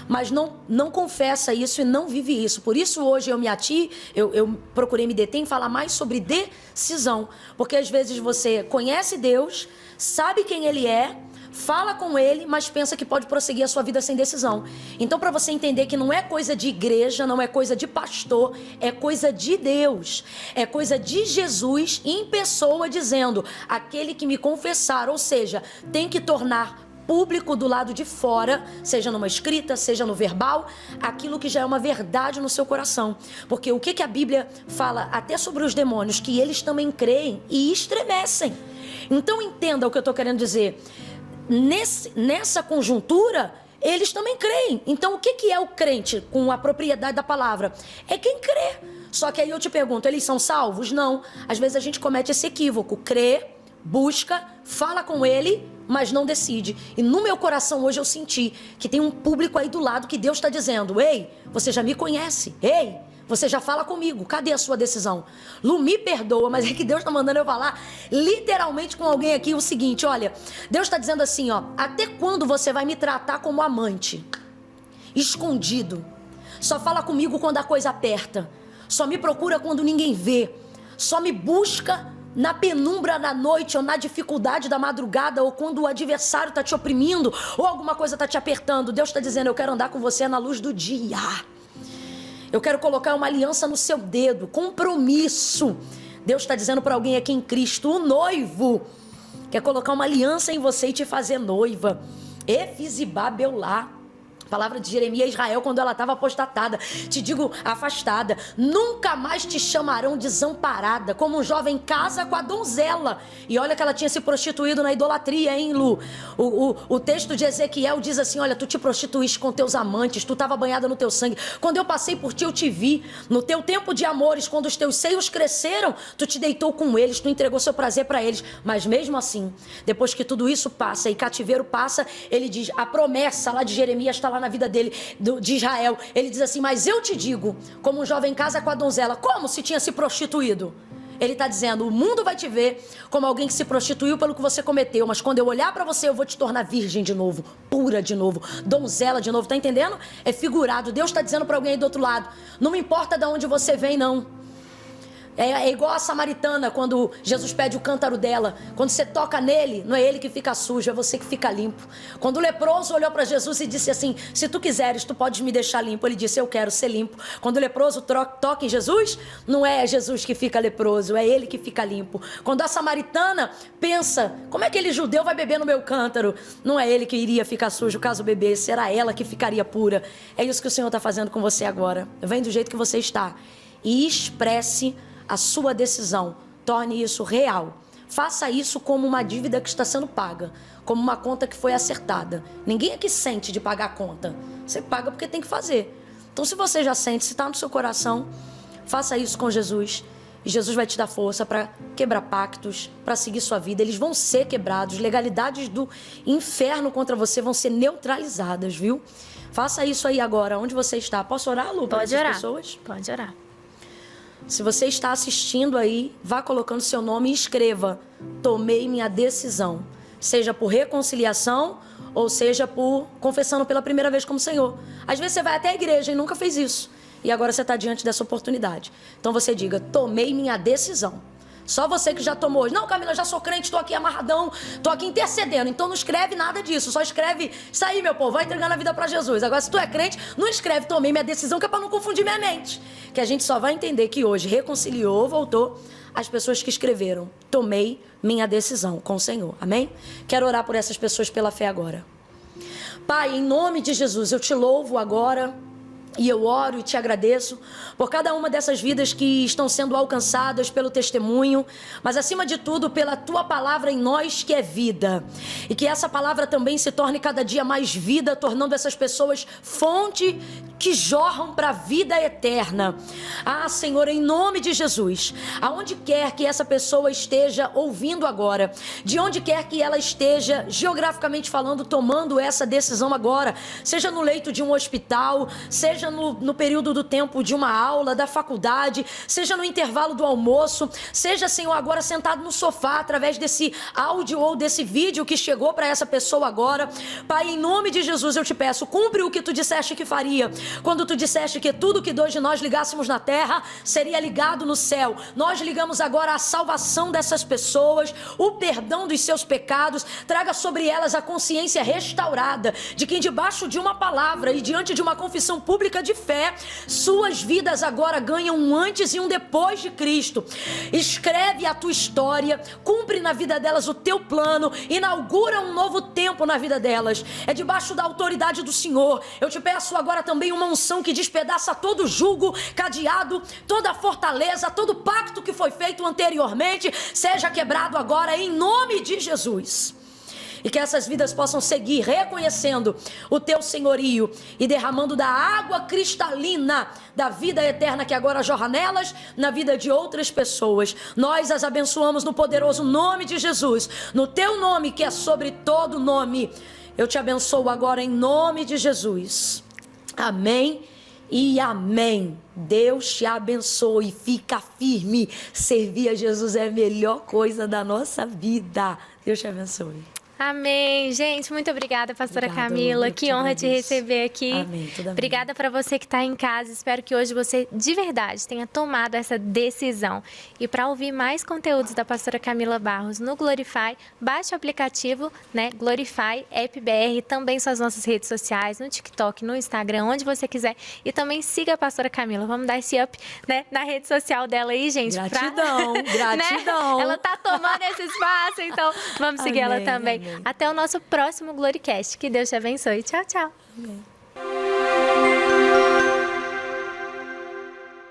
Mas não confessa isso e não vive isso. Por isso hoje eu procurei me deter em falar mais sobre decisão. Porque às vezes você conhece Deus, sabe quem Ele é, fala com Ele, mas pensa que pode prosseguir a sua vida sem decisão. Então, para você entender que não é coisa de igreja, não é coisa de pastor, é coisa de Deus. É coisa de Jesus em pessoa dizendo, aquele que me confessar, ou seja, tem que tornar público do lado de fora, seja numa escrita, seja no verbal, aquilo que já é uma verdade no seu coração. Porque o que a Bíblia fala até sobre os demônios, que eles também creem e estremecem. Então entenda o que eu estou querendo dizer. Nessa conjuntura, eles também creem. Então o que é o crente com a propriedade da palavra? É quem crê. Só que aí eu te pergunto, eles são salvos? Não. Às vezes a gente comete esse equívoco. Crê, busca, fala com ele, mas não decide. E no meu coração hoje eu senti que tem um público aí do lado que Deus está dizendo, ei, você já me conhece, ei, você já fala comigo, cadê a sua decisão? Lu, me perdoa, mas é que Deus está mandando eu falar literalmente com alguém aqui o seguinte, olha, Deus está dizendo assim, ó, até quando você vai me tratar como amante? Escondido. Só fala comigo quando a coisa aperta. Só me procura quando ninguém vê. Só me busca na penumbra da noite ou na dificuldade da madrugada ou quando o adversário está te oprimindo ou alguma coisa está te apertando. Deus está dizendo, eu quero andar com você na luz do dia. Eu quero colocar uma aliança no seu dedo, compromisso. Deus está dizendo para alguém aqui em Cristo, o noivo quer colocar uma aliança em você e te fazer noiva. Efizibá Beulá. Palavra de Jeremias, Israel, quando ela estava apostatada, te digo, afastada, nunca mais te chamarão desamparada, como um jovem casa com a donzela. E olha que ela tinha se prostituído na idolatria, hein, Lu? O texto de Ezequiel diz assim, olha, tu te prostituíste com teus amantes, tu estava banhada no teu sangue. Quando eu passei por ti, eu te vi. No teu tempo de amores, quando os teus seios cresceram, tu te deitou com eles, tu entregou seu prazer para eles. Mas mesmo assim, depois que tudo isso passa e cativeiro passa, ele diz, a promessa lá de Jeremias está lá na vida dele, de Israel, ele diz assim, mas eu te digo, como um jovem casa com a donzela, como se tinha se prostituído? Ele está dizendo, o mundo vai te ver como alguém que se prostituiu pelo que você cometeu, mas quando eu olhar para você, eu vou te tornar virgem de novo, pura de novo, donzela de novo, tá entendendo? É figurado, Deus está dizendo para alguém aí do outro lado, não me importa de onde você vem, não. É igual a samaritana, quando Jesus pede o cântaro dela. Quando você toca nele, não é ele que fica sujo, é você que fica limpo. Quando o leproso olhou para Jesus e disse assim, se tu quiseres, tu podes me deixar limpo. Ele disse, eu quero ser limpo. Quando o leproso toca em Jesus, não é Jesus que fica leproso, é ele que fica limpo. Quando a samaritana pensa, como é que aquele judeu vai beber no meu cântaro? Não é ele que iria ficar sujo caso bebesse, era ela que ficaria pura. É isso que o Senhor está fazendo com você agora. Vem do jeito que você está e expresse a sua decisão, torne isso real. Faça isso como uma dívida que está sendo paga, como uma conta que foi acertada. Ninguém aqui sente de pagar a conta. Você paga porque tem que fazer. Então, se você já sente, se está no seu coração, faça isso com Jesus. E Jesus vai te dar força para quebrar pactos, para seguir sua vida. Eles vão ser quebrados. Legalidades do inferno contra você vão ser neutralizadas, viu? Faça isso aí agora, onde você está. Posso orar, Lu, para essas pessoas? Pode orar. Se você está assistindo aí, vá colocando seu nome e escreva: tomei minha decisão. Seja por reconciliação ou seja por confessando pela primeira vez como Senhor. Às vezes você vai até a igreja e nunca fez isso. E agora você está diante dessa oportunidade. Então você diga: tomei minha decisão. Só você que já tomou hoje. Não, Camila, eu já sou crente, estou aqui amarradão, estou aqui intercedendo. Então não escreve nada disso, só escreve: isso aí, meu povo, vai entregando a vida para Jesus. Agora, se tu é crente, não escreve tomei minha decisão, que é para não confundir minha mente. Que a gente só vai entender que hoje reconciliou, voltou as pessoas que escreveram: tomei minha decisão com o Senhor. Amém? Quero orar por essas pessoas pela fé agora. Pai, em nome de Jesus, eu te louvo agora. E eu oro e te agradeço por cada uma dessas vidas que estão sendo alcançadas pelo testemunho, mas acima de tudo pela tua palavra em nós, que é vida. E que essa palavra também se torne cada dia mais vida, tornando essas pessoas fonte que jorram para a vida eterna. Ah, Senhor, em nome de Jesus, aonde quer que essa pessoa esteja ouvindo agora, de onde quer que ela esteja, geograficamente falando, tomando essa decisão agora, seja no leito de um hospital, seja no período do tempo de uma aula, da faculdade, seja no intervalo do almoço, seja, Senhor, agora sentado no sofá, através desse áudio ou desse vídeo que chegou para essa pessoa agora. Pai, em nome de Jesus, eu te peço, cumpre o que tu disseste que faria, quando tu disseste que tudo que dois de nós ligássemos na terra, seria ligado no céu. Nós ligamos agora a salvação dessas pessoas, o perdão dos seus pecados, traga sobre elas a consciência restaurada, de que debaixo de uma palavra e diante de uma confissão pública de fé, suas vidas agora ganham um antes e um depois de Cristo. Escreve a tua história, cumpre na vida delas o teu plano, inaugura um novo tempo na vida delas. É debaixo da autoridade do Senhor. Eu te peço agora também uma unção que despedaça todo jugo, cadeado, toda fortaleza, todo pacto que foi feito anteriormente, seja quebrado agora em nome de Jesus. E que essas vidas possam seguir reconhecendo o teu senhorio e derramando da água cristalina da vida eterna que agora jorra nelas, na vida de outras pessoas. Nós as abençoamos no poderoso nome de Jesus, no teu nome que é sobre todo nome. Eu te abençoo agora em nome de Jesus. Amém e amém. Deus te abençoe, fica firme. Servir a Jesus é a melhor coisa da nossa vida. Deus te abençoe. Amém. Gente, muito obrigada, pastora Camila. Que honra te receber aqui. Amém. Obrigada para você que está em casa. Espero que hoje você, de verdade, tenha tomado essa decisão. E para ouvir mais conteúdos da pastora Camila Barros no Glorify, baixe o aplicativo, né, Glorify App BR, também suas nossas redes sociais, no TikTok, no Instagram, onde você quiser. E também siga a pastora Camila. Vamos dar esse up, né, na rede social dela aí, gente. Gratidão, gratidão. Né? Ela tá tomando esse espaço, então vamos seguir ela também. Amém. Até o nosso próximo Gloricast. Que Deus te abençoe. Tchau, tchau. Amém.